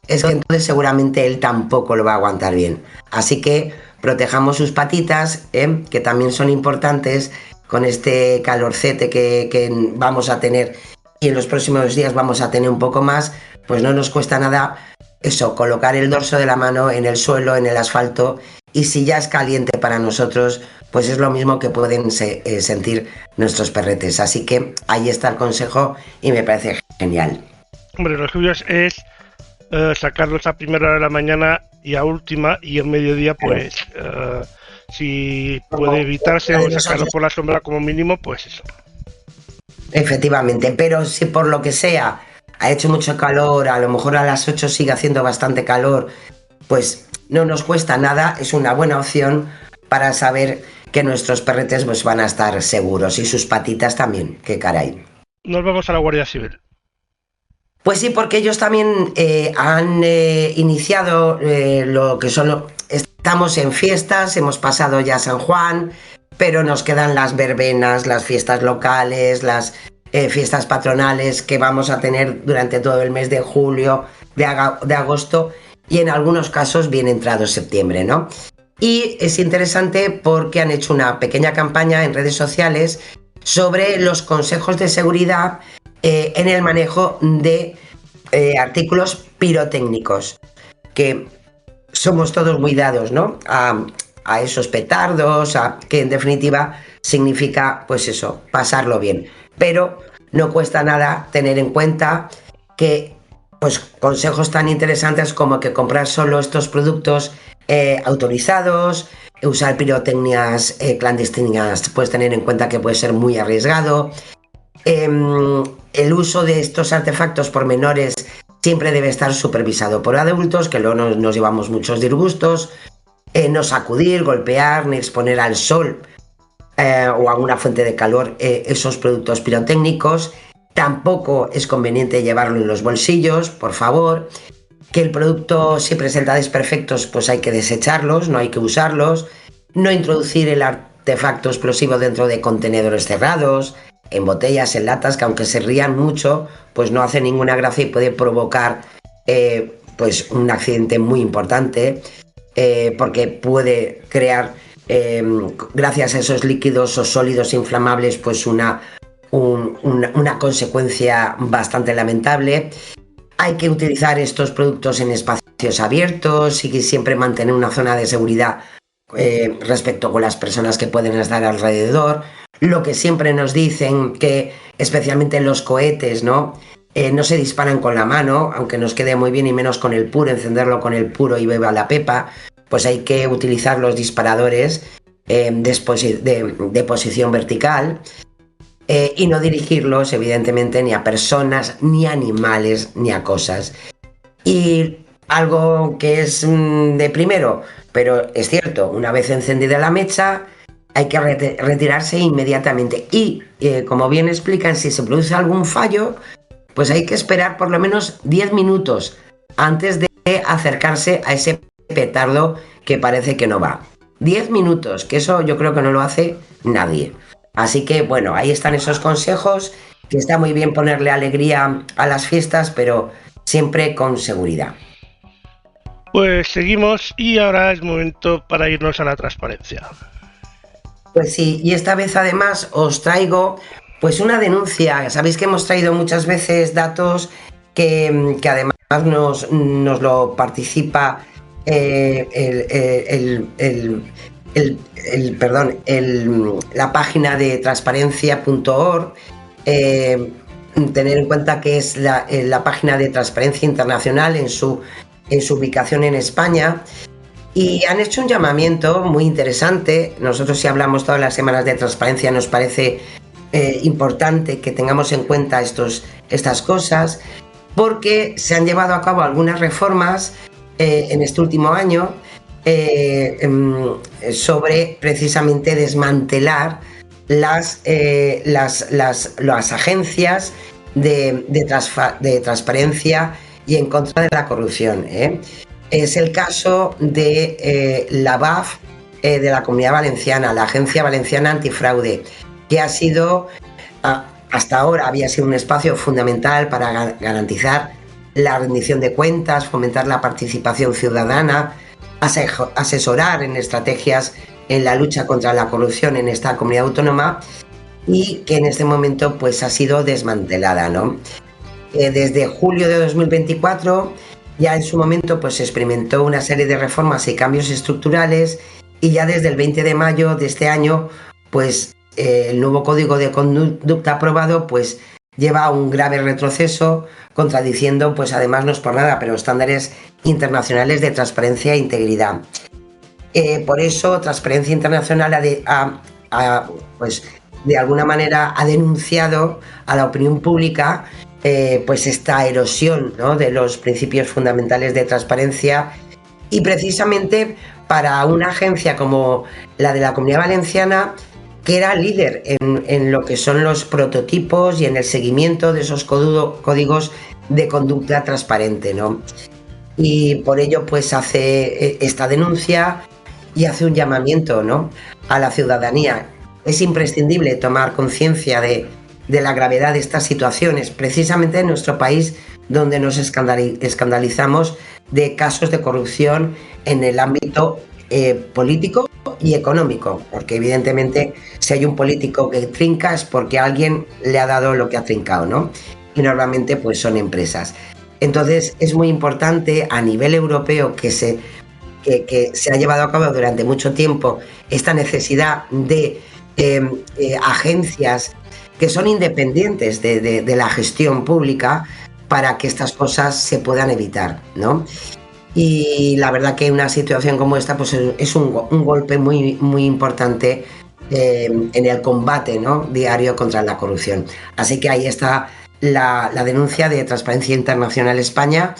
es que entonces seguramente él tampoco lo va a aguantar bien. Así que protejamos sus patitas, que también son importantes con este calorcete que vamos a tener, y en los próximos días vamos a tener un poco más. Pues no nos cuesta nada eso, colocar el dorso de la mano en el suelo, en el asfalto, y si ya es caliente para nosotros, pues es lo mismo que pueden sentir nuestros perretes. Así que ahí está el consejo y me parece genial. Hombre, lo suyo es sacarlos a primera hora de la mañana y a última, y en mediodía pues si puede evitarse o sacarlo por la sombra como mínimo, pues eso. Efectivamente, pero si por lo que sea ha hecho mucho calor, a lo mejor a las 8 sigue haciendo bastante calor, pues no nos cuesta nada, es una buena opción para saber que nuestros perretes pues van a estar seguros, y sus patitas también, qué caray. Nos vamos a la Guardia Civil. Pues sí, porque ellos también han iniciado lo que son... Estamos en fiestas, hemos pasado ya San Juan, pero nos quedan las verbenas, las fiestas locales, las fiestas patronales que vamos a tener durante todo el mes de julio, de agosto, y en algunos casos bien entrado septiembre, ¿no? Y es interesante porque han hecho una pequeña campaña en redes sociales sobre los consejos de seguridad en el manejo de artículos pirotécnicos, que somos todos muy dados, ¿no? A esos petardos, que en definitiva significa, pues eso, pasarlo bien. Pero no cuesta nada tener en cuenta que, pues, consejos tan interesantes como que comprar solo estos productos autorizados, usar pirotecnias clandestinas, puedes tener en cuenta que puede ser muy arriesgado. El uso de estos artefactos por menores siempre debe estar supervisado por adultos, que luego nos llevamos muchos disgustos. No sacudir, golpear, ni exponer al sol o a una fuente de calor esos productos pirotécnicos. Tampoco es conveniente llevarlo en los bolsillos, por favor. Que el producto, si presenta desperfectos, pues hay que desecharlos, no hay que usarlos. No introducir el artefacto explosivo dentro de contenedores cerrados, en botellas, en latas, que aunque se rían mucho, pues no hace ninguna gracia y puede provocar pues un accidente muy importante, porque puede crear, gracias a esos líquidos o sólidos inflamables, pues una consecuencia bastante lamentable. Hay que utilizar estos productos en espacios abiertos y siempre mantener una zona de seguridad respecto con las personas que pueden estar alrededor. Lo que siempre nos dicen, que especialmente los cohetes, ¿no? No se disparan con la mano, aunque nos quede muy bien, y menos con el puro, encenderlo con el puro y beba la pepa. Pues hay que utilizar los disparadores de posición vertical, y no dirigirlos, evidentemente, ni a personas, ni a animales, ni a cosas. Y algo que es de primero, pero es cierto, una vez encendida la mecha, hay que retirarse inmediatamente. Y, como bien explican, si se produce algún fallo, pues hay que esperar por lo menos 10 minutos antes de acercarse a ese petardo que parece que no va. 10 minutos, que eso yo creo que no lo hace nadie. Así que, bueno, ahí están esos consejos, que está muy bien ponerle alegría a las fiestas, pero siempre con seguridad. Pues seguimos, y ahora es momento para irnos a la transparencia. Pues sí, y esta vez además os traigo pues una denuncia. Sabéis que hemos traído muchas veces datos que además nos lo participa la página de transparencia.org. Tener en cuenta que es la página de Transparencia Internacional en su ubicación en España. Y han hecho un llamamiento muy interesante. Nosotros, si hablamos todas las semanas de transparencia, nos parece importante que tengamos en cuenta estas cosas, porque se han llevado a cabo algunas reformas en este último año sobre precisamente desmantelar las agencias de transparencia y en contra de la corrupción. Es el caso de la BAF de la Comunidad Valenciana, la Agencia Valenciana Antifraude, que ha sido, hasta ahora había sido un espacio fundamental para garantizar la rendición de cuentas, fomentar la participación ciudadana, asesorar en estrategias en la lucha contra la corrupción en esta comunidad autónoma, y que en este momento pues ha sido desmantelada, ¿no? Desde julio de 2024 ya en su momento pues se experimentó una serie de reformas y cambios estructurales, y ya desde el 20 de mayo de este año pues el nuevo código de conducta aprobado pues lleva un grave retroceso, contradiciendo pues además, no es por nada, pero estándares internacionales de transparencia e integridad. Por eso Transparencia Internacional pues de alguna manera ha denunciado a la opinión pública pues esta erosión, ¿no?, de los principios fundamentales de transparencia, y precisamente para una agencia como la de la Comunidad Valenciana, que era líder en lo que son los prototipos y en el seguimiento de esos códigos de conducta transparente, ¿no? Y por ello pues hace esta denuncia y hace un llamamiento, ¿no?, a la ciudadanía. Es imprescindible tomar conciencia de la gravedad de estas situaciones, precisamente en nuestro país, donde nos escandalizamos de casos de corrupción en el ámbito político y económico, porque evidentemente si hay un político que trinca es porque alguien le ha dado lo que ha trincado, ¿no? Y normalmente pues son empresas. Entonces es muy importante a nivel europeo que se ha llevado a cabo durante mucho tiempo esta necesidad de agencias que son independientes de la gestión pública, para que estas cosas se puedan evitar, ¿no? Y la verdad que una situación como esta pues es un golpe muy, muy importante en el combate, ¿no?, diario contra la corrupción. Así que ahí está la denuncia de Transparencia Internacional España,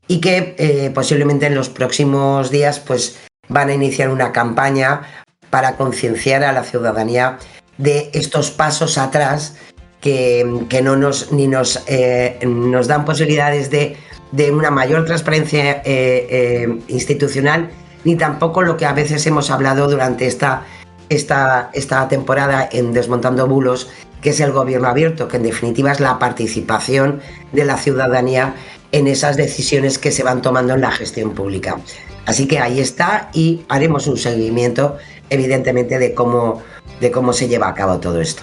y que posiblemente en los próximos días pues van a iniciar una campaña para concienciar a la ciudadanía de estos pasos atrás que no nos dan posibilidades de una mayor transparencia institucional, ni tampoco lo que a veces hemos hablado durante esta temporada en Desmontando Bulos, que es el gobierno abierto, que en definitiva es la participación de la ciudadanía en esas decisiones que se van tomando en la gestión pública. Así que ahí está, y haremos un seguimiento, evidentemente, de cómo se lleva a cabo todo esto.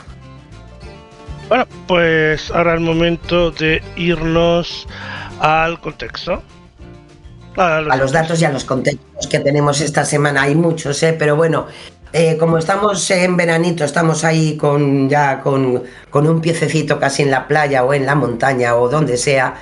Bueno, pues ahora es el momento de irnos al contexto. A los datos y a los contextos que tenemos esta semana. Hay muchos, pero bueno, como estamos en veranito, estamos ahí con un piececito casi en la playa o en la montaña o donde sea,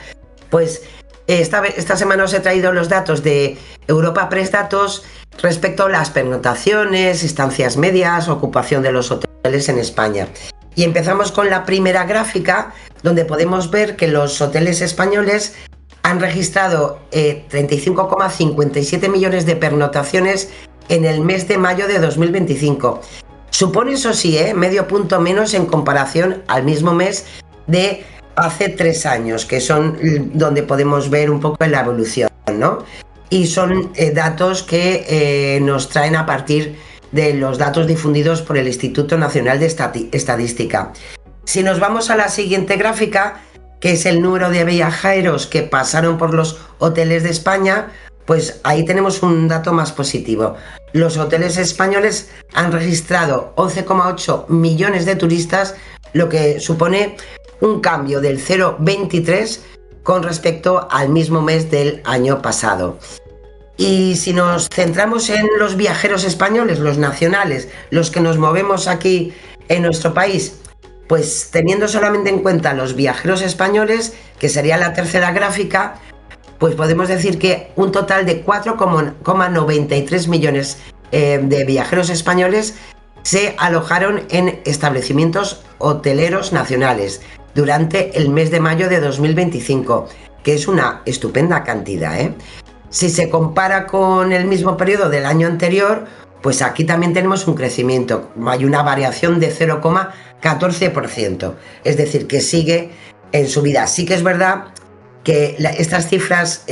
pues esta semana os he traído los datos de Europa Press Datos respecto a las pernoctaciones, estancias medias, ocupación de los hoteles en España. Y empezamos con la primera gráfica, donde podemos ver que los hoteles españoles han registrado 35,57 millones de pernoctaciones en el mes de mayo de 2025. Supone, eso sí, medio punto menos en comparación al mismo mes de hace 3 años, que son donde podemos ver un poco la evolución, ¿no? Y son datos que nos traen a partir de los datos difundidos por el Instituto Nacional de Estadística. Si nos vamos a la siguiente gráfica, que es el número de viajeros que pasaron por los hoteles de España, pues ahí tenemos un dato más positivo. Los hoteles españoles han registrado 11,8 millones de turistas, lo que supone un cambio del 0,23 con respecto al mismo mes del año pasado. Y si nos centramos en los viajeros españoles, los nacionales, los que nos movemos aquí en nuestro país, pues teniendo solamente en cuenta los viajeros españoles, que sería la tercera gráfica, pues podemos decir que un total de 4,93 millones de viajeros españoles se alojaron en establecimientos hoteleros nacionales durante el mes de mayo de 2025, que es una estupenda cantidad, ¿eh? Si se compara con el mismo periodo del año anterior, pues aquí también tenemos un crecimiento, hay una variación de 0,14%, es decir, que sigue en subida. Sí que es verdad que estas cifras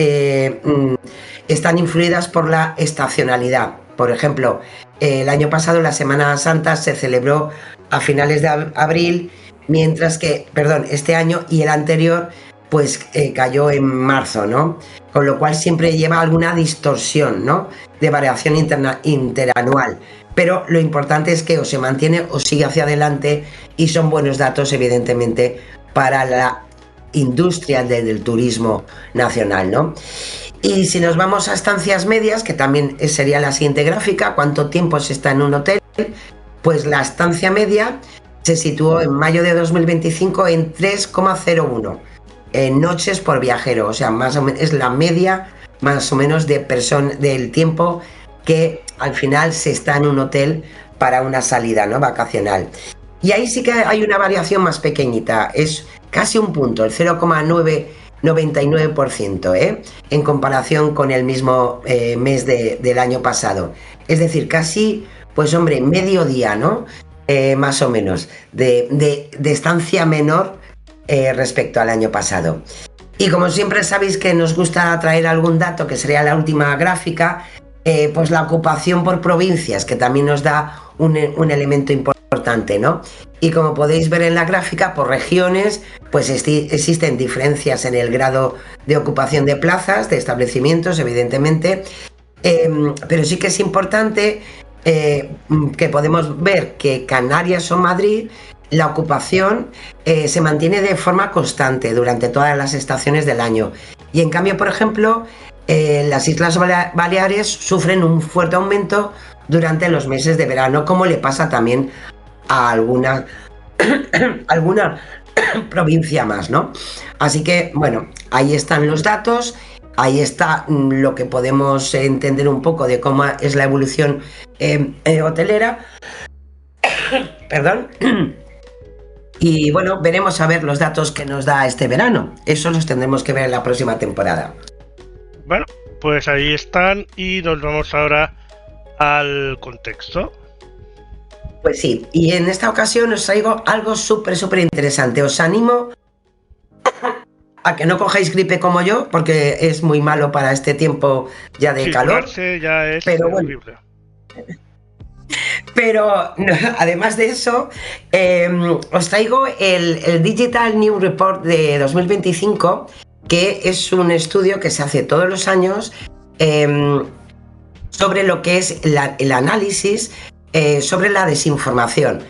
están influidas por la estacionalidad. Por ejemplo, el año pasado la Semana Santa se celebró a finales de abril, mientras que, este año y el anterior pues cayó en marzo, ¿no? Con lo cual siempre lleva alguna distorsión, ¿no?, de variación interanual. Pero lo importante es que o se mantiene o sigue hacia adelante, y son buenos datos, evidentemente, para la industria del turismo nacional, ¿no? Y si nos vamos a estancias medias, que también sería la siguiente gráfica, cuánto tiempo se está en un hotel, pues la estancia media se situó en mayo de 2025 en 3,01 noches por viajero, o sea, más o menos es la media más o menos del tiempo que al final se está en un hotel para una salida, ¿no?, vacacional. Y ahí sí que hay una variación más pequeñita, es casi un punto, el 0,999%, en comparación con el mismo mes del año pasado. Es decir, casi, pues hombre, medio día, ¿no?, más o menos, de estancia menor respecto al año pasado. Y como siempre sabéis que nos gusta traer algún dato, que sería la última gráfica, pues la ocupación por provincias, que también nos da un elemento importante, ¿no? Y como podéis ver en la gráfica, por regiones, pues existen diferencias en el grado de ocupación de plazas, de establecimientos, evidentemente, pero sí que es importante que podemos ver que Canarias o Madrid, la ocupación se mantiene de forma constante durante todas las estaciones del año. Y en cambio, por ejemplo, las Islas Baleares sufren un fuerte aumento durante los meses de verano, como le pasa también a alguna provincia más, ¿no? Así que, bueno, ahí están los datos, ahí está lo que podemos entender un poco de cómo es la evolución hotelera. Perdón. Y bueno, veremos a ver los datos que nos da este verano. Eso los tendremos que ver en la próxima temporada. Bueno, pues ahí están, y nos vamos ahora al contexto. Pues sí, y en esta ocasión os traigo algo súper interesante. Os animo a que no cojáis gripe como yo, porque es muy malo para este tiempo ya de calor. Ya es pero horrible. Bueno, pero además de eso, os traigo el Digital News Report de 2025, que es un estudio que se hace todos los años sobre lo que es el análisis sobre la desinformación.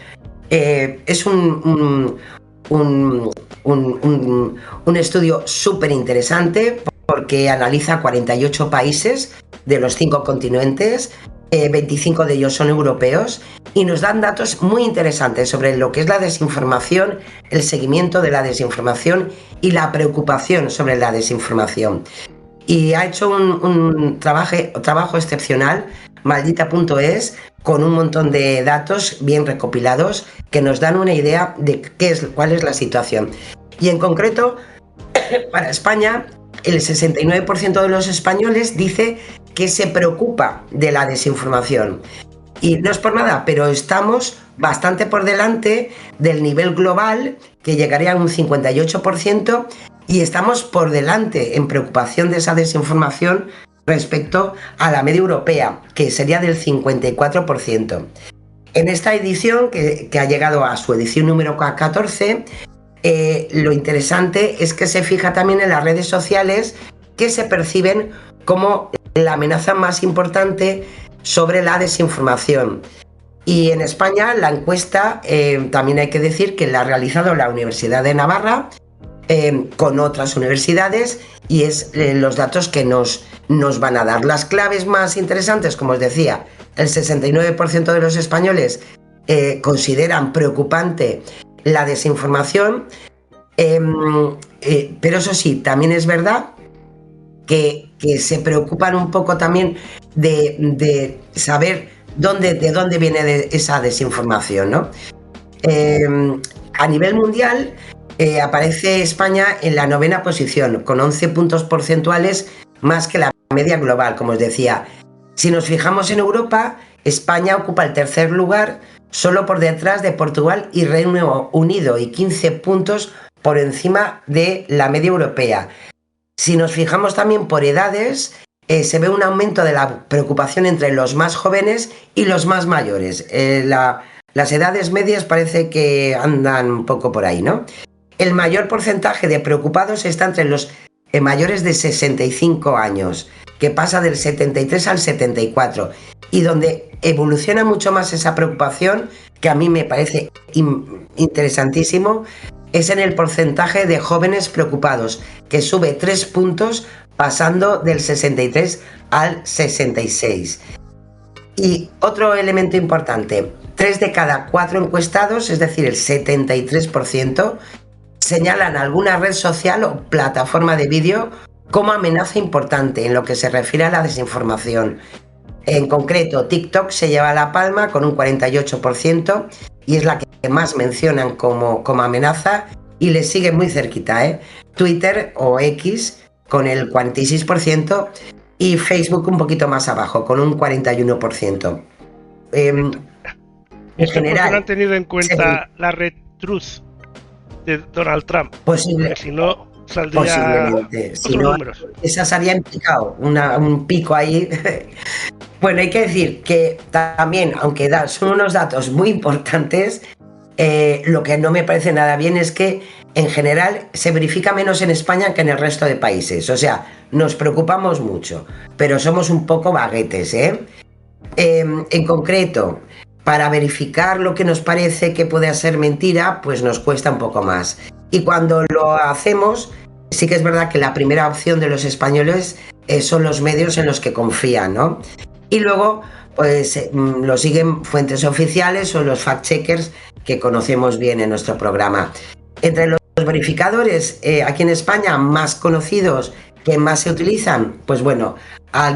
Es un estudio súper interesante, porque analiza 48 países de los 5 continentes, 25 de ellos son europeos, y nos dan datos muy interesantes sobre lo que es la desinformación, el seguimiento de la desinformación y la preocupación sobre la desinformación. Y ha hecho un trabajo excepcional, Maldita.es, con un montón de datos bien recopilados que nos dan una idea de cuál es la situación. Y en concreto, para España, el 69% de los españoles dice que se preocupa de la desinformación. Y no es por nada, pero estamos bastante por delante del nivel global, que llegaría a un 58%, y estamos por delante en preocupación de esa desinformación respecto a la media europea, que sería del 54%. En esta edición, que ha llegado a su edición número 14, lo interesante es que se fija también en las redes sociales, que se perciben como la amenaza más importante sobre la desinformación. Y en España la encuesta, también hay que decir que la ha realizado la Universidad de Navarra con otras universidades, y es los datos que nos van a dar. Las claves más interesantes, como os decía, el 69% de los españoles consideran preocupante la desinformación, pero eso sí, también es verdad que se preocupan un poco también de saber de dónde viene esa desinformación, ¿no? A nivel mundial aparece España en la 9ª posición, con 11 puntos porcentuales más que la media global, como os decía. Si nos fijamos en Europa, España ocupa el 3er lugar, solo por detrás de Portugal y Reino Unido, y 15 puntos por encima de la media europea. Si nos fijamos también por edades, se ve un aumento de la preocupación entre los más jóvenes y los más mayores. Las edades medias parece que andan un poco por ahí, ¿no? El mayor porcentaje de preocupados está entre los mayores de 65 años, que pasa del 73 al 74, y donde evoluciona mucho más esa preocupación, que a mí me parece interesantísimo, es en el porcentaje de jóvenes preocupados, que sube 3 puntos pasando del 63 al 66. Y otro elemento importante, 3 de cada 4 encuestados, es decir, el 73%, señalan alguna red social o plataforma de vídeo como amenaza importante en lo que se refiere a la desinformación. En concreto, TikTok se lleva la palma con un 48% y es la que más mencionan como amenaza, y le sigue muy cerquita, Twitter o X con el 46% y Facebook un poquito más abajo con un 41%. En general, no han tenido en cuenta la red Truth de Donald Trump. Posible, si no, saldría posiblemente. Si no, esas habrían picado un pico ahí. Bueno, hay que decir que también, aunque son unos datos muy importantes, lo que no me parece nada bien es que en general se verifica menos en España que en el resto de países. O sea, nos preocupamos mucho, pero somos un poco vaguetes, en concreto, para verificar lo que nos parece que puede ser mentira, pues nos cuesta un poco más. Y cuando lo hacemos, sí que es verdad que la primera opción de los españoles son los medios en los que confían, ¿no? Y luego, pues lo siguen fuentes oficiales o los fact-checkers que conocemos bien en nuestro programa. Entre los verificadores aquí en España más conocidos, que más se utilizan, pues bueno, a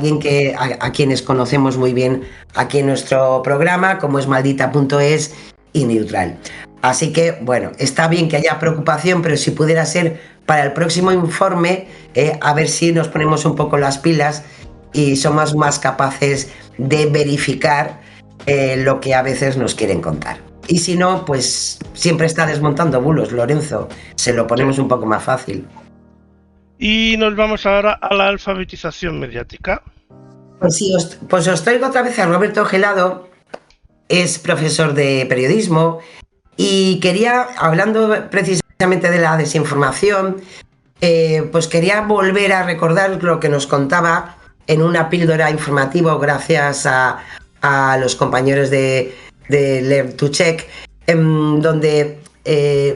quienes conocemos muy bien aquí en nuestro programa, como es Maldita.es y Neutral. Así que, bueno, está bien que haya preocupación, pero si pudiera ser para el próximo informe, a ver si nos ponemos un poco las pilas y somos más capaces de verificar lo que a veces nos quieren contar. Y si no, pues siempre está desmontando bulos, Lorenzo. Se lo ponemos un poco más fácil. Y nos vamos ahora a la alfabetización mediática. Pues sí, os traigo otra vez a Roberto Gelado. Es profesor de periodismo y quería, hablando precisamente de la desinformación, pues quería volver a recordar lo que nos contaba en una píldora informativa gracias a los compañeros de Learn to Check, donde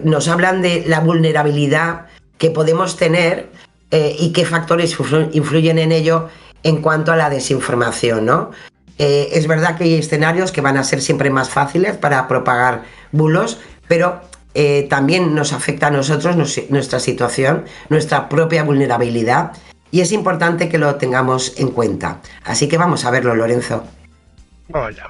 nos hablan de la vulnerabilidad que podemos tener y qué factores influyen en ello en cuanto a la desinformación, ¿no? Es verdad que hay escenarios que van a ser siempre más fáciles para propagar bulos, pero también nos afecta a nosotros, nuestra situación, nuestra propia vulnerabilidad, y es importante que lo tengamos en cuenta. Así que vamos a verlo, Lorenzo. Vamos allá.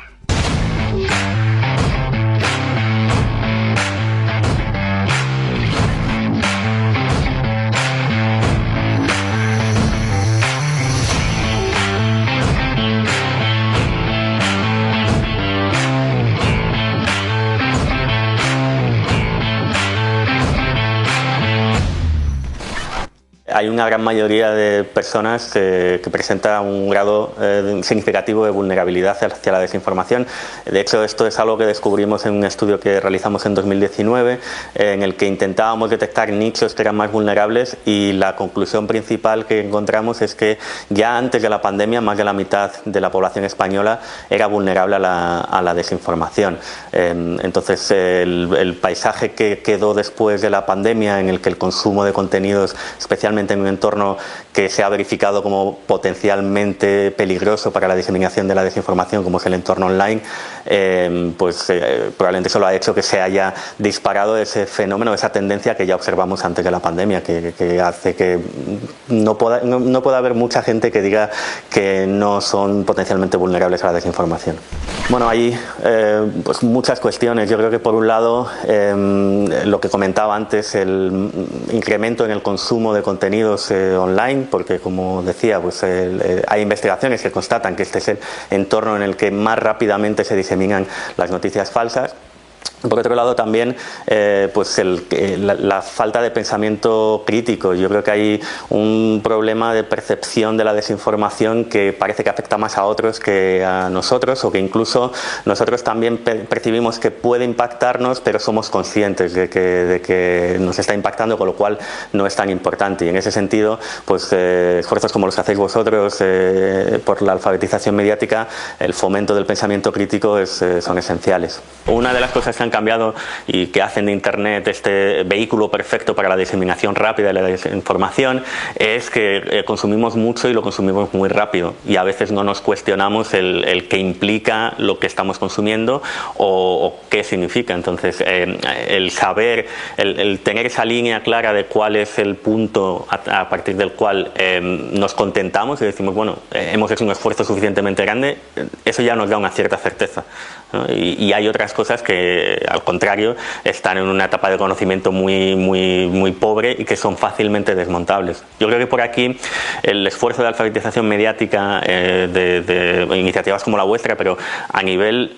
Hay una gran mayoría de personas que presentan un grado significativo de vulnerabilidad hacia la desinformación. De hecho, esto es algo que descubrimos en un estudio que realizamos en 2019, en el que intentábamos detectar nichos que eran más vulnerables, y la conclusión principal que encontramos es que ya antes de la pandemia más de la mitad de la población española era vulnerable a la desinformación. Entonces, el paisaje que quedó después de la pandemia, en el que el consumo de contenidos, especialmente en un entorno que se ha verificado como potencialmente peligroso para la diseminación de la desinformación, como es el entorno online, probablemente eso lo ha hecho que se haya disparado ese fenómeno, esa tendencia que ya observamos antes de la pandemia, que hace que no pueda haber mucha gente que diga que no son potencialmente vulnerables a la desinformación. Bueno, hay pues muchas cuestiones. Yo creo que por un lado lo que comentaba antes, el incremento en el consumo de contenidos online, porque como decía, pues hay investigaciones que constatan que este es el entorno en el que más rápidamente se diseminan las noticias falsas. Por otro lado también pues la falta de pensamiento crítico. Yo creo que hay un problema de percepción de la desinformación que parece que afecta más a otros que a nosotros, o que incluso nosotros también percibimos que puede impactarnos, pero somos conscientes de que nos está impactando, con lo cual no es tan importante. Y en ese sentido, pues esfuerzos como los que hacéis vosotros por la alfabetización mediática, el fomento del pensamiento crítico son esenciales. Una de las cosas que han cambiado y que hacen de Internet este vehículo perfecto para la diseminación rápida de la desinformación es que consumimos mucho y lo consumimos muy rápido, y a veces no nos cuestionamos el qué implica lo que estamos consumiendo o qué significa. Entonces el saber, el tener esa línea clara de cuál es el punto a partir del cual nos contentamos y decimos, bueno, hemos hecho un esfuerzo suficientemente grande, eso ya nos da una cierta certeza, ¿no? Y hay otras cosas que al contrario están en una etapa de conocimiento muy pobre y que son fácilmente desmontables. Yo creo que por aquí el esfuerzo de alfabetización mediática de iniciativas como la vuestra, pero a nivel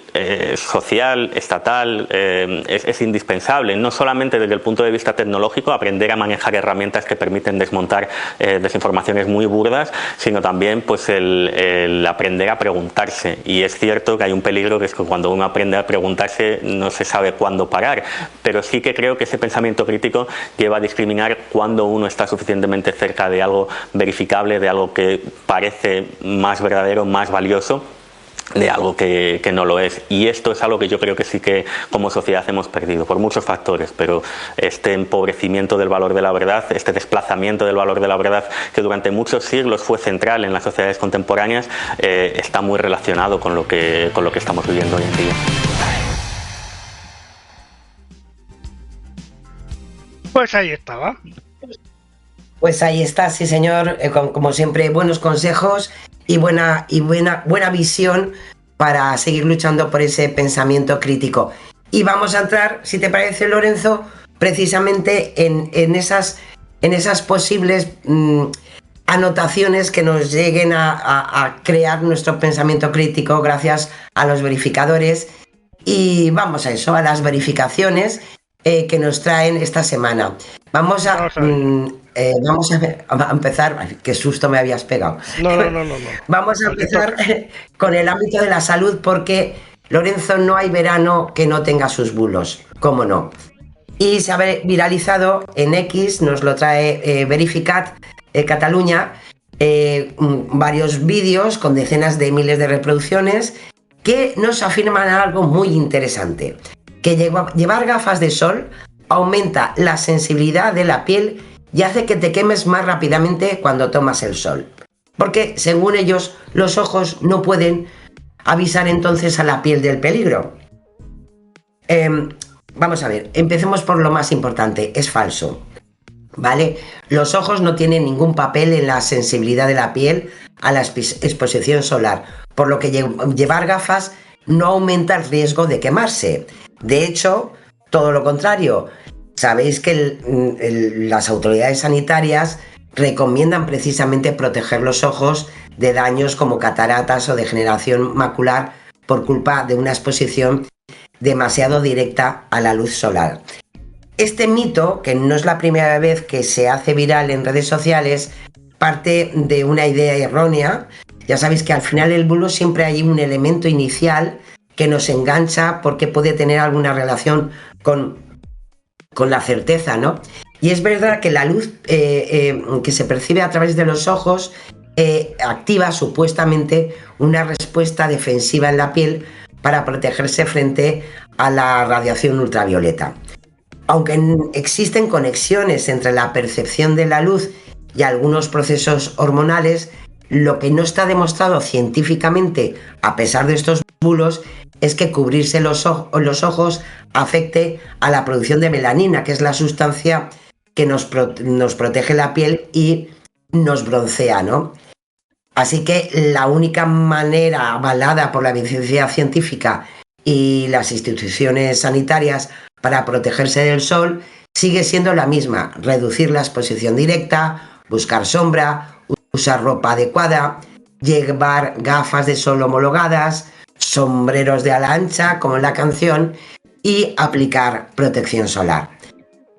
social, estatal, es indispensable, no solamente desde el punto de vista tecnológico, aprender a manejar herramientas que permiten desmontar desinformaciones muy burdas, sino también pues el aprender a preguntarse. Y es cierto que hay un peligro, que es que cuando uno aprende a preguntarse no se sabe cuándo parar, pero sí que creo que ese pensamiento crítico lleva a discriminar cuando uno está suficientemente cerca de algo verificable, de algo que parece más verdadero, más valioso, de algo que no lo es. Y esto es algo que yo creo que sí que como sociedad hemos perdido por muchos factores, pero este empobrecimiento del valor de la verdad, este desplazamiento del valor de la verdad, que durante muchos siglos fue central en las sociedades contemporáneas, está muy relacionado con lo que estamos viviendo hoy en día. Pues ahí estaba. Pues ahí está, sí señor, como siempre, buenos consejos y buena visión para seguir luchando por ese pensamiento crítico. Y vamos a entrar, si te parece, Lorenzo, precisamente en esas posibles anotaciones que nos lleguen a crear nuestro pensamiento crítico gracias a los verificadores. Y vamos a eso, a las verificaciones que nos traen esta semana. Vamos a empezar. Ay, qué susto me habías pegado. No. Vamos a empezar con el ámbito de la salud, porque, Lorenzo, no hay verano que no tenga sus bulos, cómo no. Y se ha viralizado en X, nos lo trae Verificat Cataluña, varios vídeos con decenas de miles de reproducciones que nos afirman algo muy interesante, que llevar gafas de sol aumenta la sensibilidad de la piel y hace que te quemes más rápidamente cuando tomas el sol. Porque, según ellos, los ojos no pueden avisar entonces a la piel del peligro. Vamos a ver, empecemos por lo más importante, es falso, ¿vale? Los ojos no tienen ningún papel en la sensibilidad de la piel a la exposición solar, por lo que llevar gafas no aumenta el riesgo de quemarse. De hecho, todo lo contrario. Sabéis que las autoridades sanitarias recomiendan precisamente proteger los ojos de daños como cataratas o degeneración macular por culpa de una exposición demasiado directa a la luz solar. Este mito, que no es la primera vez que se hace viral en redes sociales, parte de una idea errónea. Ya sabéis que al final del bulo siempre hay un elemento inicial que nos engancha porque puede tener alguna relación con la certeza, ¿no? Y es verdad que la luz que se percibe a través de los ojos activa supuestamente una respuesta defensiva en la piel para protegerse frente a la radiación ultravioleta. Aunque existen conexiones entre la percepción de la luz y algunos procesos hormonales, Lo que no está demostrado científicamente, a pesar de estos bulos, es que cubrirse los ojos afecte a la producción de melanina, que es la sustancia que nos protege la piel y nos broncea, ¿no? Así que la única manera avalada por la evidencia científica y las instituciones sanitarias para protegerse del sol sigue siendo la misma: reducir la exposición directa, buscar sombra, usar ropa adecuada, llevar gafas de sol homologadas, sombreros de ala ancha, como en la canción, y aplicar protección solar.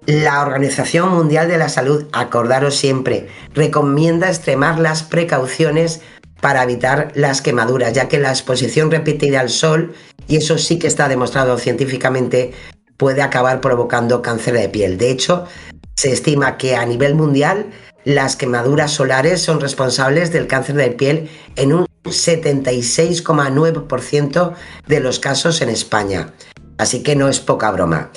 La Organización Mundial de la Salud, acordaros siempre, recomienda extremar las precauciones para evitar las quemaduras, ya que la exposición repetida al sol, y eso sí que está demostrado científicamente, puede acabar provocando cáncer de piel. De hecho, se estima que a nivel mundial las quemaduras solares son responsables del cáncer de piel en un 76,9% de los casos en España. Así que no es poca broma.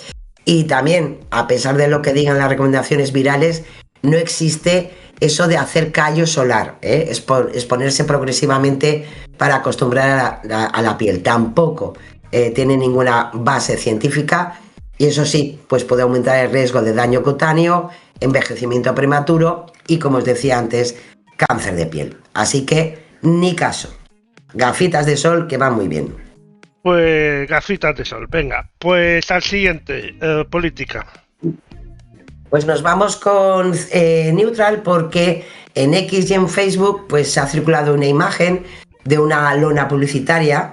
Y también, a pesar de lo que digan las recomendaciones virales, no existe eso de hacer callo solar, exponerse progresivamente para acostumbrar a la piel. Tampoco tiene ninguna base científica, y eso sí, pues puede aumentar el riesgo de daño cutáneo, envejecimiento prematuro y, como os decía antes, cáncer de piel. Así que ni caso. Gafitas de sol que van muy bien. Pues gafitas de sol, venga. Pues al siguiente, política. Pues nos vamos con Neutral, porque en X y en Facebook pues ha circulado una imagen de una lona publicitaria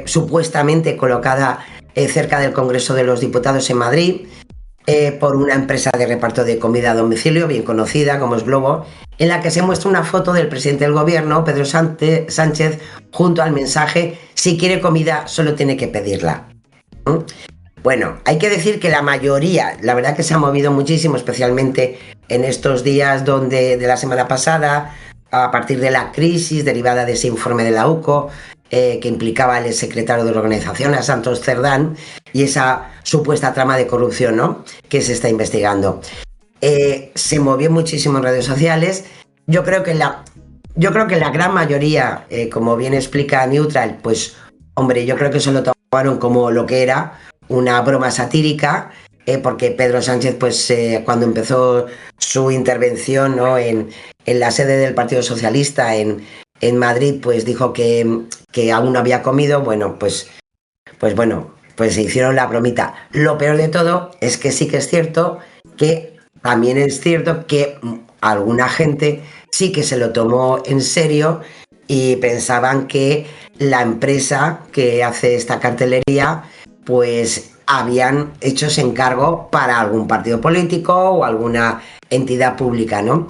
supuestamente colocada cerca del Congreso de los Diputados en Madrid por una empresa de reparto de comida a domicilio bien conocida como es Globo, en la que se muestra una foto del presidente del gobierno, Pedro Sánchez, junto al mensaje: si quiere comida solo tiene que pedirla. Bueno, hay que decir que la mayoría, la verdad que se ha movido muchísimo, especialmente en estos días de la semana pasada, a partir de la crisis derivada de ese informe de la UCO, que implicaba al secretario de la organización, a Santos Cerdán, y esa supuesta trama de corrupción, ¿no?, que se está investigando. Se movió muchísimo en redes sociales. Yo creo que la gran mayoría, como bien explica Neutral, pues hombre, yo creo que se lo tomaron como lo que era, una broma satírica, porque Pedro Sánchez, pues cuando empezó su intervención, ¿no?, en la sede del Partido Socialista en Madrid, pues dijo que aún no había comido. Bueno, pues se hicieron la bromita. Lo peor de todo es que sí que es cierto que también es cierto que alguna gente sí que se lo tomó en serio y pensaban que la empresa que hace esta cartelería pues habían hecho ese encargo para algún partido político o alguna entidad pública, ¿no?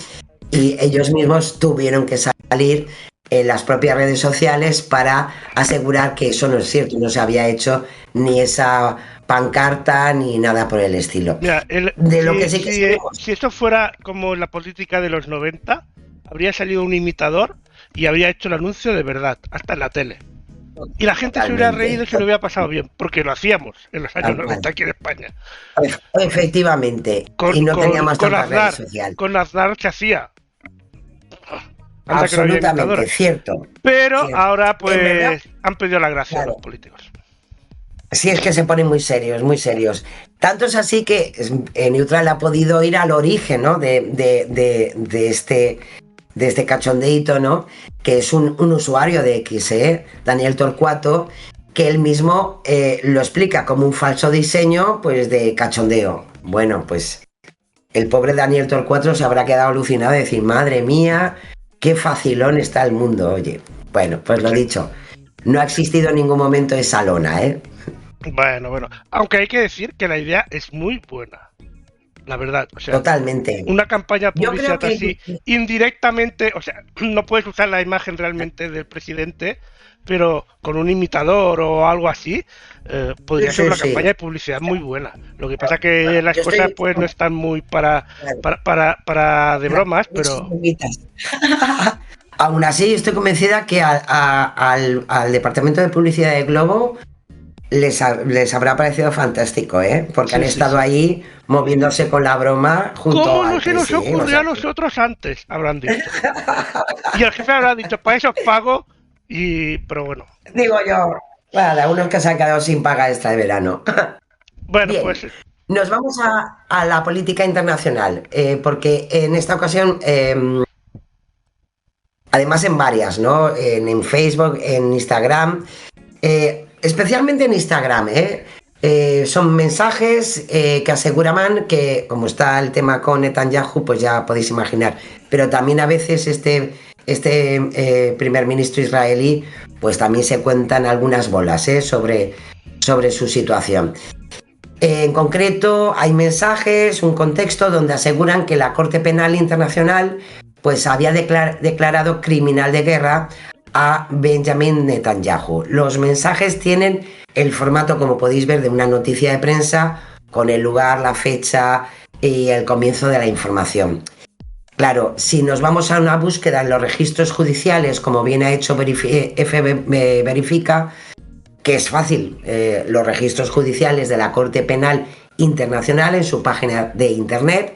Y ellos mismos tuvieron que salir en las propias redes sociales para asegurar que eso no es cierto, no se había hecho ni esa pancarta ni nada por el estilo. Mira, si esto fuera como la política de los 90, habría salido un imitador y habría hecho el anuncio de verdad, hasta en la tele. Y la gente se hubiera reído y se lo hubiera pasado bien, porque lo hacíamos en los años 90 aquí en España. Efectivamente, y no teníamos tantas redes sociales. Con Aznar se hacía. Absolutamente, cierto. Pero cierto. Ahora pues han pedido la gracia a los políticos. Sí, es que se ponen muy serios, muy serios. Tanto es así que Neutral ha podido ir al origen, ¿no?, de este cachondeíto, ¿no?, que es un usuario de X, Daniel Torcuato, que él mismo lo explica como un falso diseño, pues, de cachondeo. Bueno, pues el pobre Daniel Torcuato se habrá quedado alucinado de decir: madre mía, qué facilón está el mundo, oye. Bueno, pues lo dicho, no ha existido en ningún momento esa lona, Bueno, aunque hay que decir que la idea es muy buena, la verdad. O sea, totalmente. Una campaña publicidad así, indirectamente, o sea, no puedes usar la imagen realmente del presidente, pero con un imitador o algo así, podría ser una campaña de publicidad muy buena. Lo que pasa que las cosas pues no están muy para de bromas, pero... Aún así, estoy convencida que al departamento de publicidad de Globo les habrá parecido fantástico, porque han estado ahí moviéndose con la broma junto ¿Cómo al no se nos ocurrió a nosotros antes? Habrán dicho. Y el jefe habrá dicho, para eso os pago, pero bueno. Digo yo, nada, unos que se han quedado sin paga extra de verano. Bueno, Bien, pues... nos vamos a la política internacional, porque en esta ocasión, además en varias, ¿no? En Facebook, en Instagram, especialmente en Instagram, son mensajes que aseguraban que, como está el tema con Netanyahu, pues ya podéis imaginar, pero también a veces este primer ministro israelí, pues también se cuentan algunas bolas sobre su situación. En concreto, hay mensajes, un contexto donde aseguran que la Corte Penal Internacional pues había declarado criminal de guerra a Benjamin Netanyahu. Los mensajes tienen el formato, como podéis ver, de una noticia de prensa con el lugar, la fecha y el comienzo de la información. Claro, si nos vamos a una búsqueda en los registros judiciales, como bien ha hecho Verifica, que es fácil, los registros judiciales de la Corte Penal Internacional en su página de internet,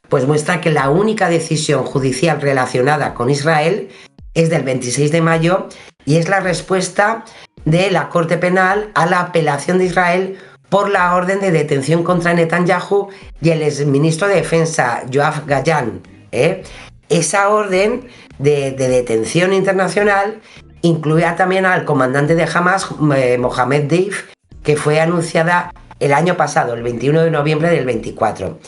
pues muestra que la única decisión judicial relacionada con Israel es del 26 de mayo y es la respuesta de la Corte Penal a la apelación de Israel por la orden de detención contra Netanyahu y el exministro de Defensa, Yoav Gallant. Esa orden de detención internacional incluía también al comandante de Hamas, Mohammed Deif, que fue anunciada el año pasado, el 21 de noviembre del 24.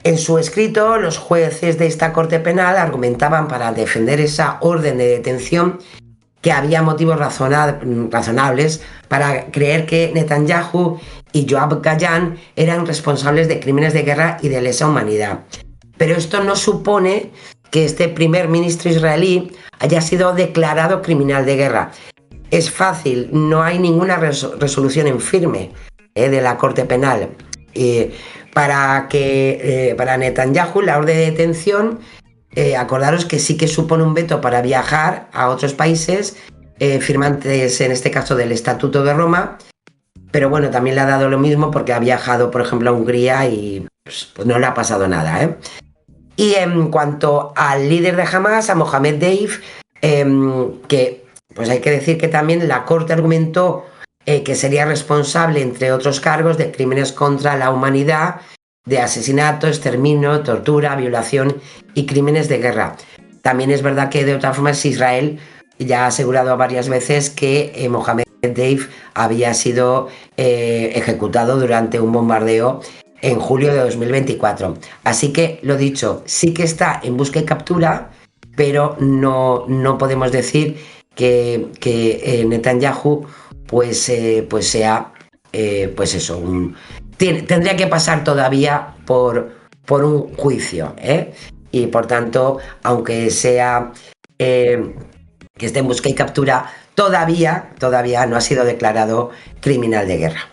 En su escrito, los jueces de esta Corte Penal argumentaban para defender esa orden de detención que había motivos razonables para creer que Netanyahu y Yoav Gallant eran responsables de crímenes de guerra y de lesa humanidad. Pero esto no supone que este primer ministro israelí haya sido declarado criminal de guerra. Es fácil, no hay ninguna resolución en firme de la Corte Penal. Para Netanyahu la orden de detención, acordaros que sí que supone un veto para viajar a otros países, firmantes en este caso del Estatuto de Roma, pero bueno, también le ha dado lo mismo porque ha viajado, por ejemplo, a Hungría y pues no le ha pasado nada, Y en cuanto al líder de Hamas, a Mohammed Deif, que pues hay que decir que también la Corte argumentó que sería responsable, entre otros cargos, de crímenes contra la humanidad, de asesinato, exterminio, tortura, violación y crímenes de guerra. También es verdad que de otra forma Israel ya ha asegurado varias veces que Mohammed Deif había sido ejecutado durante un bombardeo en julio de 2024. Así que, lo dicho, sí que está en busca y captura, pero no podemos decir que Netanyahu pues sea pues eso, tendría que pasar todavía por un juicio, y por tanto, aunque sea que esté en busca y captura, todavía no ha sido declarado criminal de guerra.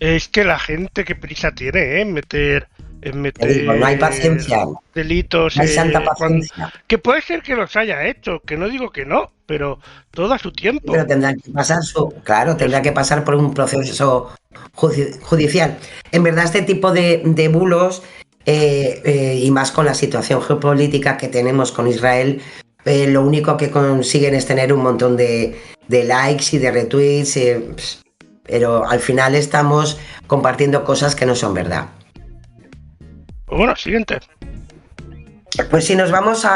Es que la gente que prisa tiene en meter no hay paciencia, delitos, no hay santa paciencia. Que puede ser que los haya hecho, que no digo que no, pero todo a su tiempo. Pero tendrá que pasar por un proceso judicial. En verdad, este tipo de bulos, y más con la situación geopolítica que tenemos con Israel, lo único que consiguen es tener un montón de likes y de retweets, pero al final estamos compartiendo cosas que no son verdad. Bueno, siguiente. Pues si nos vamos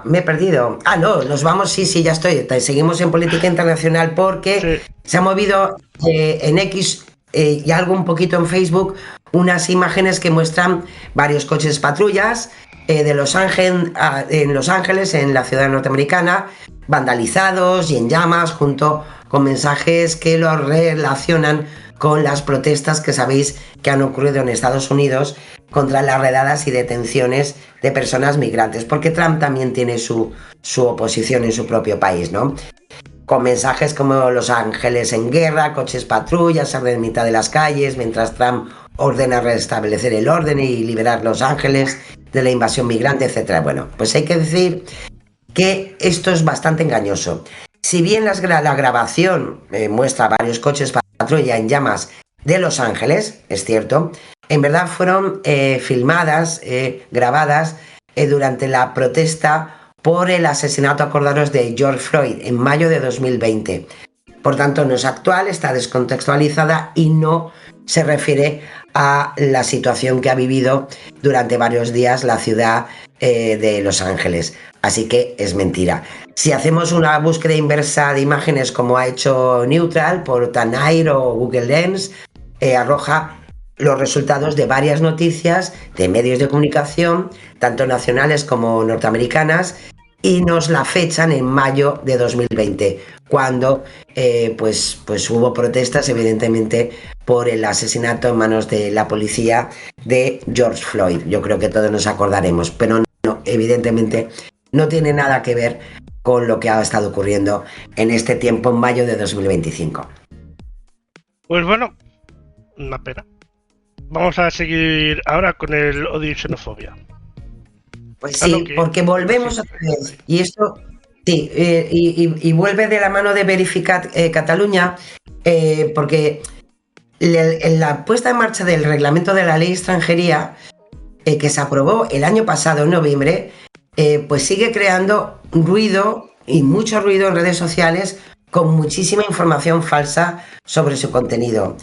me he perdido. Nos vamos, sí, ya estoy. Seguimos en política internacional porque se ha movido en X y algo un poquito en Facebook unas imágenes que muestran varios coches patrullas de Los Ángeles, en la ciudad norteamericana, vandalizados y en llamas, junto con mensajes que lo relacionan con las protestas que sabéis que han ocurrido en Estados Unidos contra las redadas y detenciones de personas migrantes, porque Trump también tiene su oposición en su propio país, ¿no? Con mensajes como Los Ángeles en guerra, coches patrullas en mitad de las calles, mientras Trump ordena restablecer el orden y liberar Los Ángeles de la invasión migrante, etc. Bueno, pues hay que decir que esto es bastante engañoso. Si bien la grabación muestra varios coches patrulla en llamas de Los Ángeles, es cierto, en verdad fueron filmadas, grabadas durante la protesta por el asesinato, acordaros, de George Floyd en mayo de 2020. Por tanto, no es actual, está descontextualizada y no se refiere a la situación que ha vivido durante varios días la ciudad de Los Ángeles. Así que es mentira. Si hacemos una búsqueda inversa de imágenes como ha hecho Neutral por Tanair o Google Lens, arroja los resultados de varias noticias de medios de comunicación, tanto nacionales como norteamericanas, y nos la fechan en mayo de 2020, cuando pues hubo protestas, evidentemente, por el asesinato en manos de la policía de George Floyd. Yo creo que todos nos acordaremos, pero no, evidentemente no tiene nada que ver con lo que ha estado ocurriendo en este tiempo, en mayo de 2025. Pues bueno, una pena. Vamos a seguir ahora con el odio y xenofobia. Pues sí, porque volvemos otra vez. Y esto, sí, y vuelve de la mano de Verificat Cataluña, porque la puesta en marcha del reglamento de la ley de extranjería, que se aprobó el año pasado, en noviembre, pues sigue creando ruido, y mucho ruido en redes sociales, con muchísima información falsa sobre su contenido.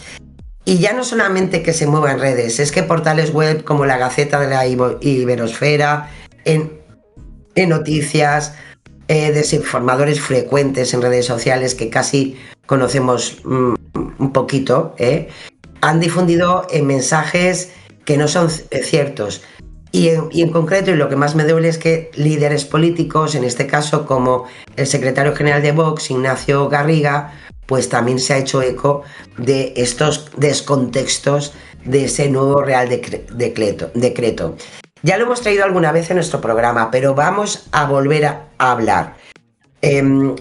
Y ya no solamente que se mueva en redes, es que portales web como la Gaceta de la Iberosfera, en noticias, desinformadores frecuentes en redes sociales que casi conocemos un poquito, han difundido mensajes que no son ciertos. Y en concreto, y lo que más me duele, es que líderes políticos, en este caso como el secretario general de Vox, Ignacio Garriga, pues también se ha hecho eco de estos descontextos de ese nuevo Real Decreto. Ya lo hemos traído alguna vez en nuestro programa, pero vamos a volver a hablar.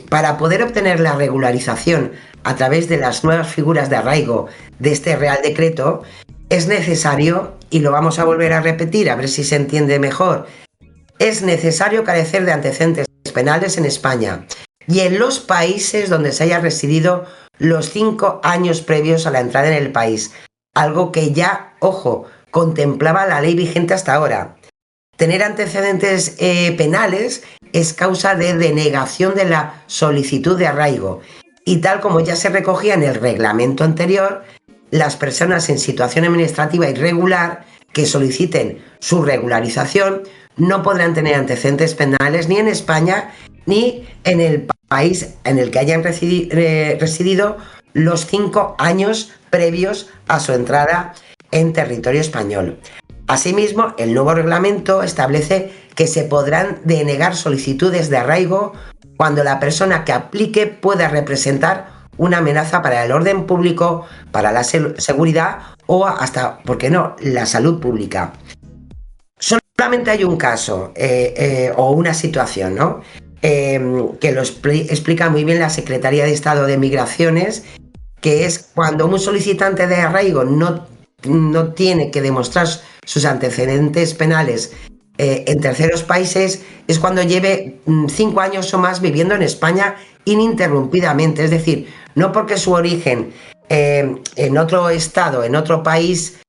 Para poder obtener la regularización a través de las nuevas figuras de arraigo de este Real Decreto, es necesario, y lo vamos a volver a repetir, a ver si se entiende mejor, es necesario carecer de antecedentes penales en España y en los países donde se haya residido los 5 años previos a la entrada en el país, algo que ya, ojo, contemplaba la ley vigente hasta ahora. Tener antecedentes penales es causa de denegación de la solicitud de arraigo, y tal como ya se recogía en el reglamento anterior, las personas en situación administrativa irregular que soliciten su regularización no podrán tener antecedentes penales ni en España ni en el país en el que hayan residido los 5 años previos a su entrada en territorio español. Asimismo, el nuevo reglamento establece que se podrán denegar solicitudes de arraigo cuando la persona que aplique pueda representar una amenaza para el orden público, para la seguridad o hasta, ¿por qué no?, la salud pública. Solamente hay un caso o una situación, ¿no?, que lo explica muy bien la Secretaría de Estado de Migraciones, que es cuando un solicitante de arraigo no tiene que demostrar sus antecedentes penales en terceros países, es cuando lleve 5 años o más viviendo en España ininterrumpidamente. Es decir, no porque su origen en otro estado, en otro país,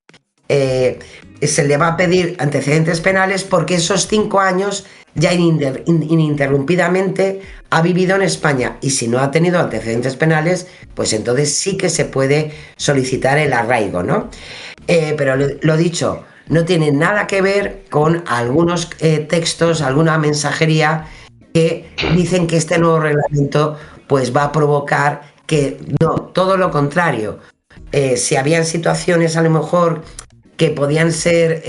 se le va a pedir antecedentes penales, porque esos 5 años ya ininterrumpidamente ha vivido en España, y si no ha tenido antecedentes penales, pues entonces sí que se puede solicitar el arraigo, ¿no? Pero lo dicho, no tiene nada que ver con algunos textos, alguna mensajería que dicen que este nuevo reglamento pues va a provocar que no, todo lo contrario. Si habían situaciones a lo mejor que podían ser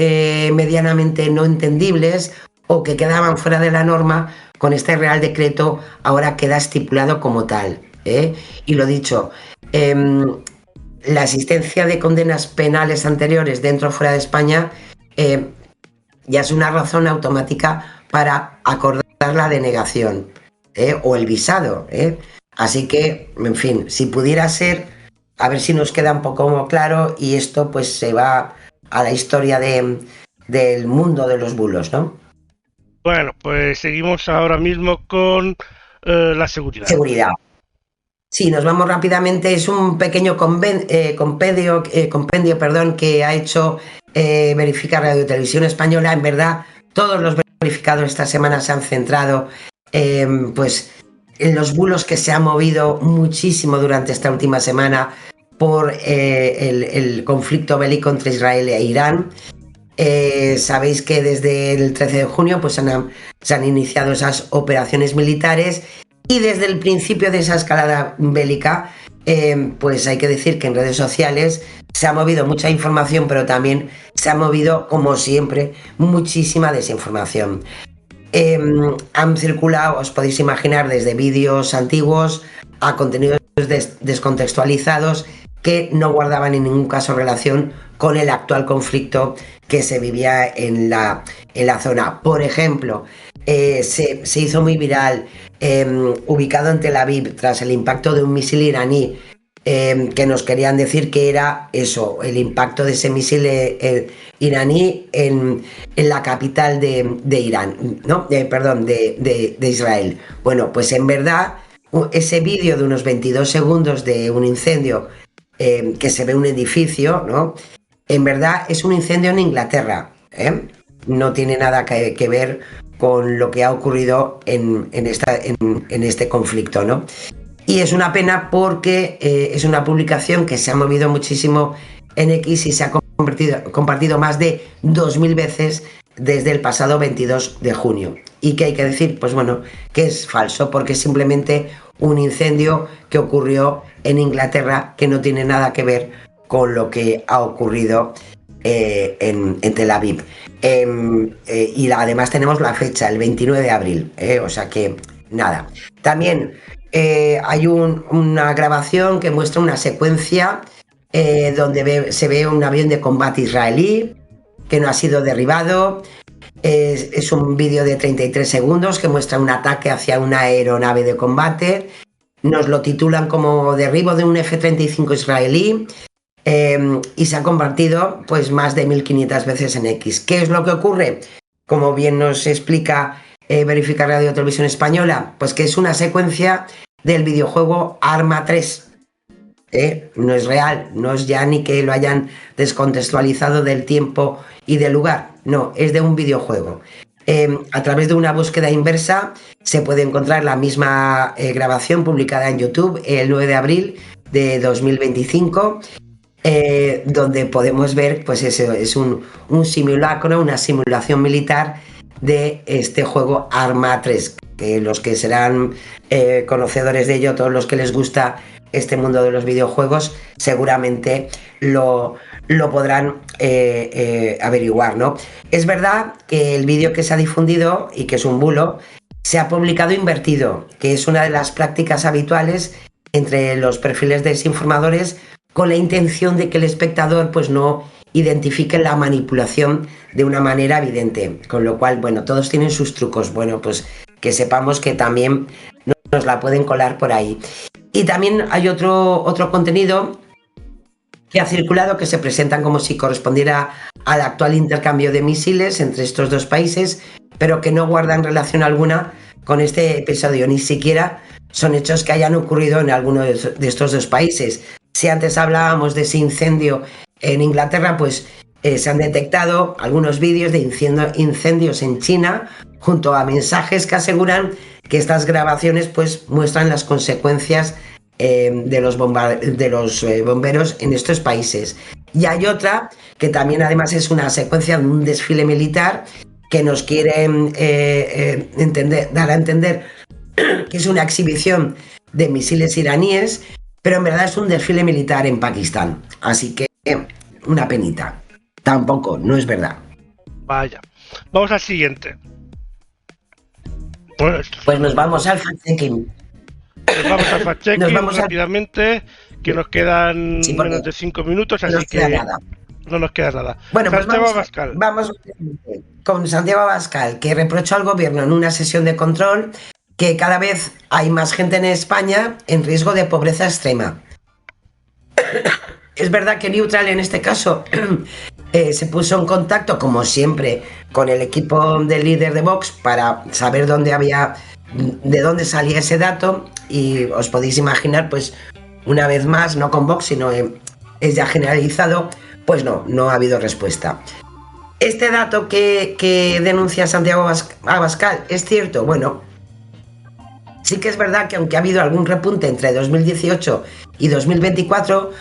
medianamente no entendibles o que quedaban fuera de la norma, con este Real Decreto ahora queda estipulado como tal. Y lo dicho, la existencia de condenas penales anteriores dentro o fuera de España ya es una razón automática para acordar la denegación o el visado. Así que, en fin, si pudiera ser, a ver si nos queda un poco claro, y esto pues se va a la historia del mundo de los bulos, ¿no? Bueno, pues seguimos ahora mismo con la seguridad. Seguridad. Sí, nos vamos rápidamente. Es un pequeño compendio, que ha hecho verificar Radio Televisión Española. En verdad, todos los verificados esta semana se han centrado pues, en los bulos que se han movido muchísimo durante esta última semana por el conflicto bélico entre Israel e Irán. Sabéis que desde el 13 de junio pues, se han iniciado esas operaciones militares. Y desde el principio de esa escalada bélica, pues hay que decir que en redes sociales se ha movido mucha información, pero también se ha movido, como siempre, muchísima desinformación. Han circulado, os podéis imaginar, desde vídeos antiguos a contenidos descontextualizados que no guardaban en ningún caso relación con el actual conflicto que se vivía en la zona. Por ejemplo, se hizo muy viral, ubicado en Tel Aviv, tras el impacto de un misil iraní, que nos querían decir que era eso, el impacto de ese misil iraní en la capital de Irán, ¿no? De Israel. Bueno, pues en verdad, ese vídeo de unos 22 segundos de un incendio, que se ve un edificio, ¿no? En verdad es un incendio en Inglaterra, ¿eh? No tiene nada que ver con lo que ha ocurrido en este conflicto, ¿no? Y es una pena porque es una publicación que se ha movido muchísimo en X y se ha compartido más de 2000 veces desde el pasado 22 de junio. Y que hay que decir, pues bueno, que es falso, porque es simplemente un incendio que ocurrió en Inglaterra, que no tiene nada que ver con lo que ha ocurrido en Tel Aviv. Y además tenemos la fecha, el 29 de abril, o sea que nada. También hay una grabación que muestra una secuencia donde se ve un avión de combate israelí que no ha sido derribado. Es un vídeo de 33 segundos que muestra un ataque hacia una aeronave de combate. Nos lo titulan como derribo de un F-35 israelí. Y se ha compartido pues más de 1500 veces en X. ¿Qué es lo que ocurre? Como bien nos explica Verificar Radio Televisión Española, pues que es una secuencia del videojuego Arma 3. No es real, no es ya ni que lo hayan descontextualizado del tiempo y del lugar, no, es de un videojuego. A través de una búsqueda inversa se puede encontrar la misma grabación publicada en YouTube el 9 de abril de 2025, donde podemos ver, pues eso, es un simulacro, una simulación militar de este juego Arma 3, que los que serán conocedores de ello, todos los que les gusta este mundo de los videojuegos, seguramente lo podrán averiguar, ¿no? Es verdad que el vídeo que se ha difundido, y que es un bulo, se ha publicado invertido, que es una de las prácticas habituales entre los perfiles desinformadores, con la intención de que el espectador pues no identifique la manipulación de una manera evidente, con lo cual, bueno, todos tienen sus trucos, bueno, pues que sepamos que también nos la pueden colar por ahí. Y también hay otro contenido que ha circulado, que se presentan como si correspondiera al actual intercambio de misiles entre estos dos países, pero que no guardan relación alguna con este episodio, ni siquiera son hechos que hayan ocurrido en alguno de estos dos países. Si antes hablábamos de ese incendio en Inglaterra, pues se han detectado algunos vídeos de incendios en China, junto a mensajes que aseguran que estas grabaciones pues muestran las consecuencias de los bomberos en estos países. Y hay otra que también además es una secuencia de un desfile militar que nos quiere dar a entender que es una exhibición de misiles iraníes, pero en verdad es un desfile militar en Pakistán. Así que una penita. Tampoco, no es verdad. Vaya. Vamos al siguiente. Pues nos vamos al fact-checking. Nos vamos al fact-checking rápidamente, que nos quedan menos de 5 minutos, así que no nos queda nada. Bueno, Santiago Abascal. Vamos con Santiago Abascal, que reprochó al gobierno en una sesión de control que cada vez hay más gente en España en riesgo de pobreza extrema. Es verdad que Neutral en este caso se puso en contacto, como siempre, con el equipo del líder de Vox para saber dónde había de dónde salía ese dato y os podéis imaginar, pues una vez más, no con Vox, sino es ya generalizado, pues no ha habido respuesta. Este dato que denuncia Santiago Abascal, ¿es cierto? Bueno, sí que es verdad que aunque ha habido algún repunte entre 2018 y 2024,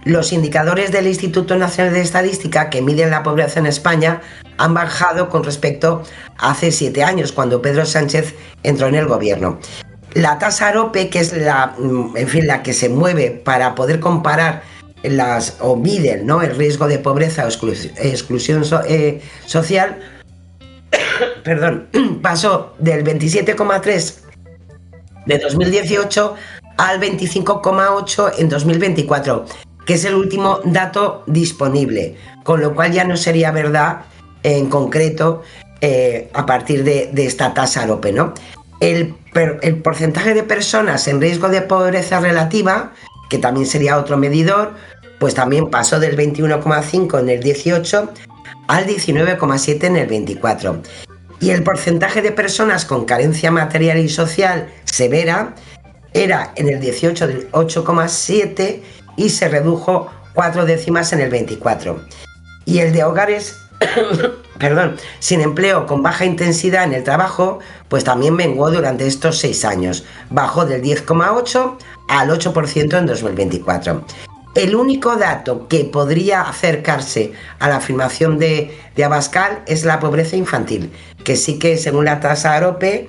los indicadores del Instituto Nacional de Estadística que miden la pobreza en España han bajado con respecto a hace 7 años, cuando Pedro Sánchez entró en el gobierno. La tasa AROPE, que es la que se mueve para poder comparar o miden, ¿no?, el riesgo de pobreza o exclusión social, perdón, pasó del 27,3 de 2018 al 25,8 en 2024, que es el último dato disponible, con lo cual ya no sería verdad en concreto a partir de esta tasa AROPE, ¿no? El porcentaje de personas en riesgo de pobreza relativa, que también sería otro medidor, pues también pasó del 21,5 en el 18 al 19,7 en el 24. Y el porcentaje de personas con carencia material y social severa era en el 18 del 8,7 y se redujo 4 décimas en el 24. Y el de hogares sin empleo con baja intensidad en el trabajo, pues también menguó durante estos 6 años. Bajó del 10,8 al 8% en 2024. El único dato que podría acercarse a la afirmación de Abascal es la pobreza infantil, que sí que según la tasa AROPE,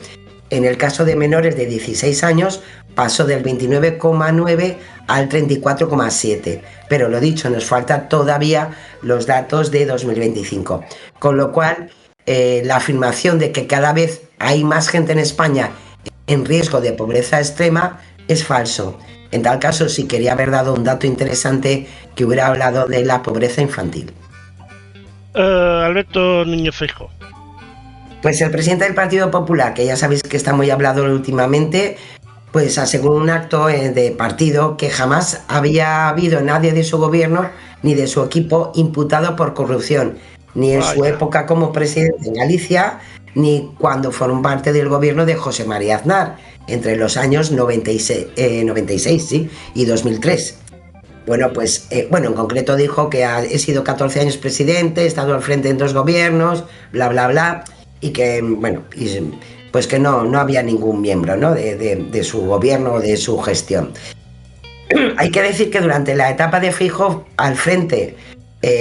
en el caso de menores de 16 años, pasó del 29,9 al 34,7. Pero lo dicho, nos faltan todavía los datos de 2025. Con lo cual, la afirmación de que cada vez hay más gente en España en riesgo de pobreza extrema es falso. En tal caso, sí quería haber dado un dato interesante que hubiera hablado de la pobreza infantil. Alberto Núñez Feijóo. Pues el presidente del Partido Popular, que ya sabéis que está muy hablado últimamente, pues aseguró en un acto de partido que jamás había habido nadie de su gobierno ni de su equipo imputado por corrupción, ni en su época como presidente en Galicia, ni cuando fueron parte del gobierno de José María Aznar, entre los años 96 y 2003. Bueno, pues en concreto dijo que he sido 14 años presidente, he estado al frente en 2 gobiernos, bla, bla, bla, y que, pues que no había ningún miembro, ¿no?, de su gobierno o de su gestión. Hay que decir que durante la etapa de Feijóo al frente,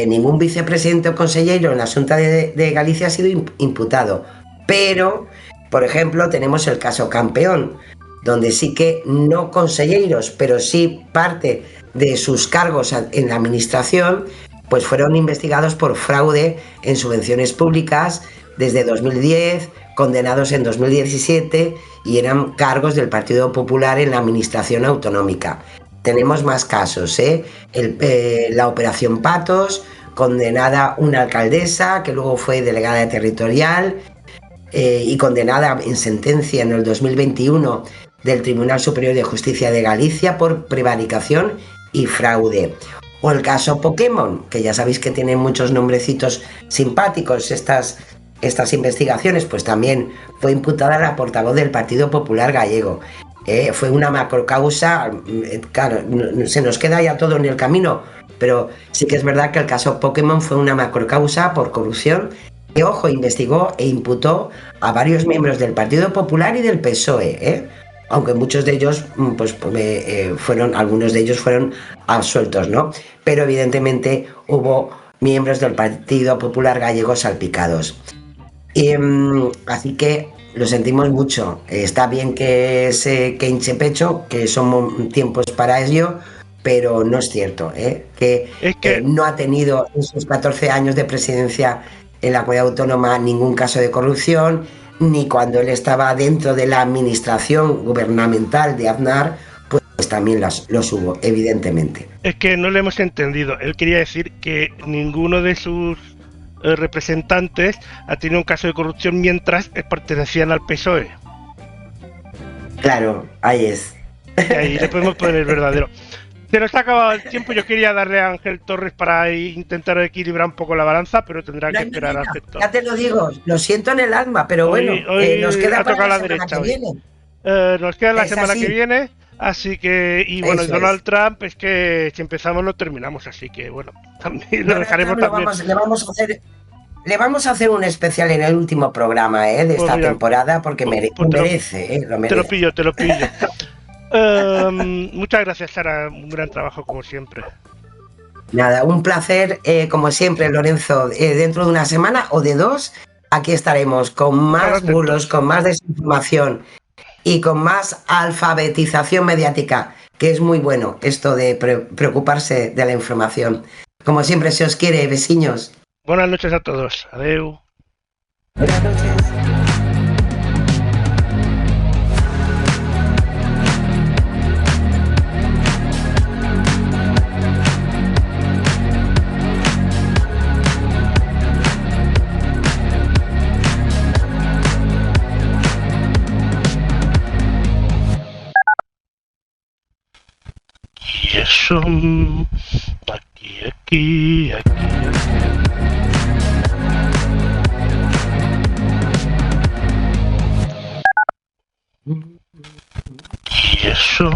ningún vicepresidente o consejero en la Xunta de Galicia ha sido imputado, pero, por ejemplo, tenemos el caso Campeón, donde sí que no consejeros, pero sí parte de sus cargos en la administración, pues fueron investigados por fraude en subvenciones públicas desde 2010, condenados en 2017 y eran cargos del Partido Popular en la administración autonómica. Tenemos más casos, la Operación Patos, condenada una alcaldesa que luego fue delegada territorial y condenada en sentencia en el 2021 del Tribunal Superior de Justicia de Galicia por prevaricación y fraude. O el caso Pokémon, que ya sabéis que tienen muchos nombrecitos simpáticos estas investigaciones, pues también fue imputada la portavoz del Partido Popular gallego. Fue una macrocausa, claro, se nos queda ya todo en el camino, pero sí que es verdad que el caso Pokémon fue una macrocausa por corrupción que, ojo, investigó e imputó a varios miembros del Partido Popular y del PSOE, aunque muchos de ellos, algunos de ellos fueron absueltos, ¿no? Pero evidentemente hubo miembros del Partido Popular gallego salpicados. Así que lo sentimos mucho. Está bien que hinche pecho, que son tiempos para ello, pero no es cierto, que no ha tenido en sus 14 años de presidencia en la comunidad autónoma ningún caso de corrupción, ni cuando él estaba dentro de la administración gubernamental de Aznar, pues también los hubo, evidentemente. Es que no le hemos entendido. Él quería decir que ninguno de sus representantes ha tenido un caso de corrupción mientras pertenecían al PSOE. Claro, ahí es. Y ahí le podemos poner el verdadero. Se nos ha acabado el tiempo. Yo quería darle a Ángel Torres para intentar equilibrar un poco la balanza, pero tendrá que esperar al sector. Ya te lo digo, lo siento en el alma, pero hoy nos queda ha para tocado la la semana derecha que viene. Nos queda la Es semana así. que viene, así que, y bueno, y Eso Donald es. Trump es que si empezamos no terminamos, así que bueno, también lo Donald dejaremos Trump también. le vamos a hacer un especial en el último programa de Pues esta mira, temporada porque pues lo te lo merece, lo Te lo merece. pillo, te lo pillo. Muchas gracias, Sara. Un gran trabajo como siempre. Nada, un placer, como siempre, Lorenzo. Dentro de una semana o de dos, aquí estaremos con más Estar bulos, atentos. con más desinformación y con más alfabetización mediática, que es muy bueno esto de preocuparse de la información. Como siempre, se os quiere, vecinos. Buenas noches a todos. Adeu. Buenas noches. Y eso. Aquí. Y eso.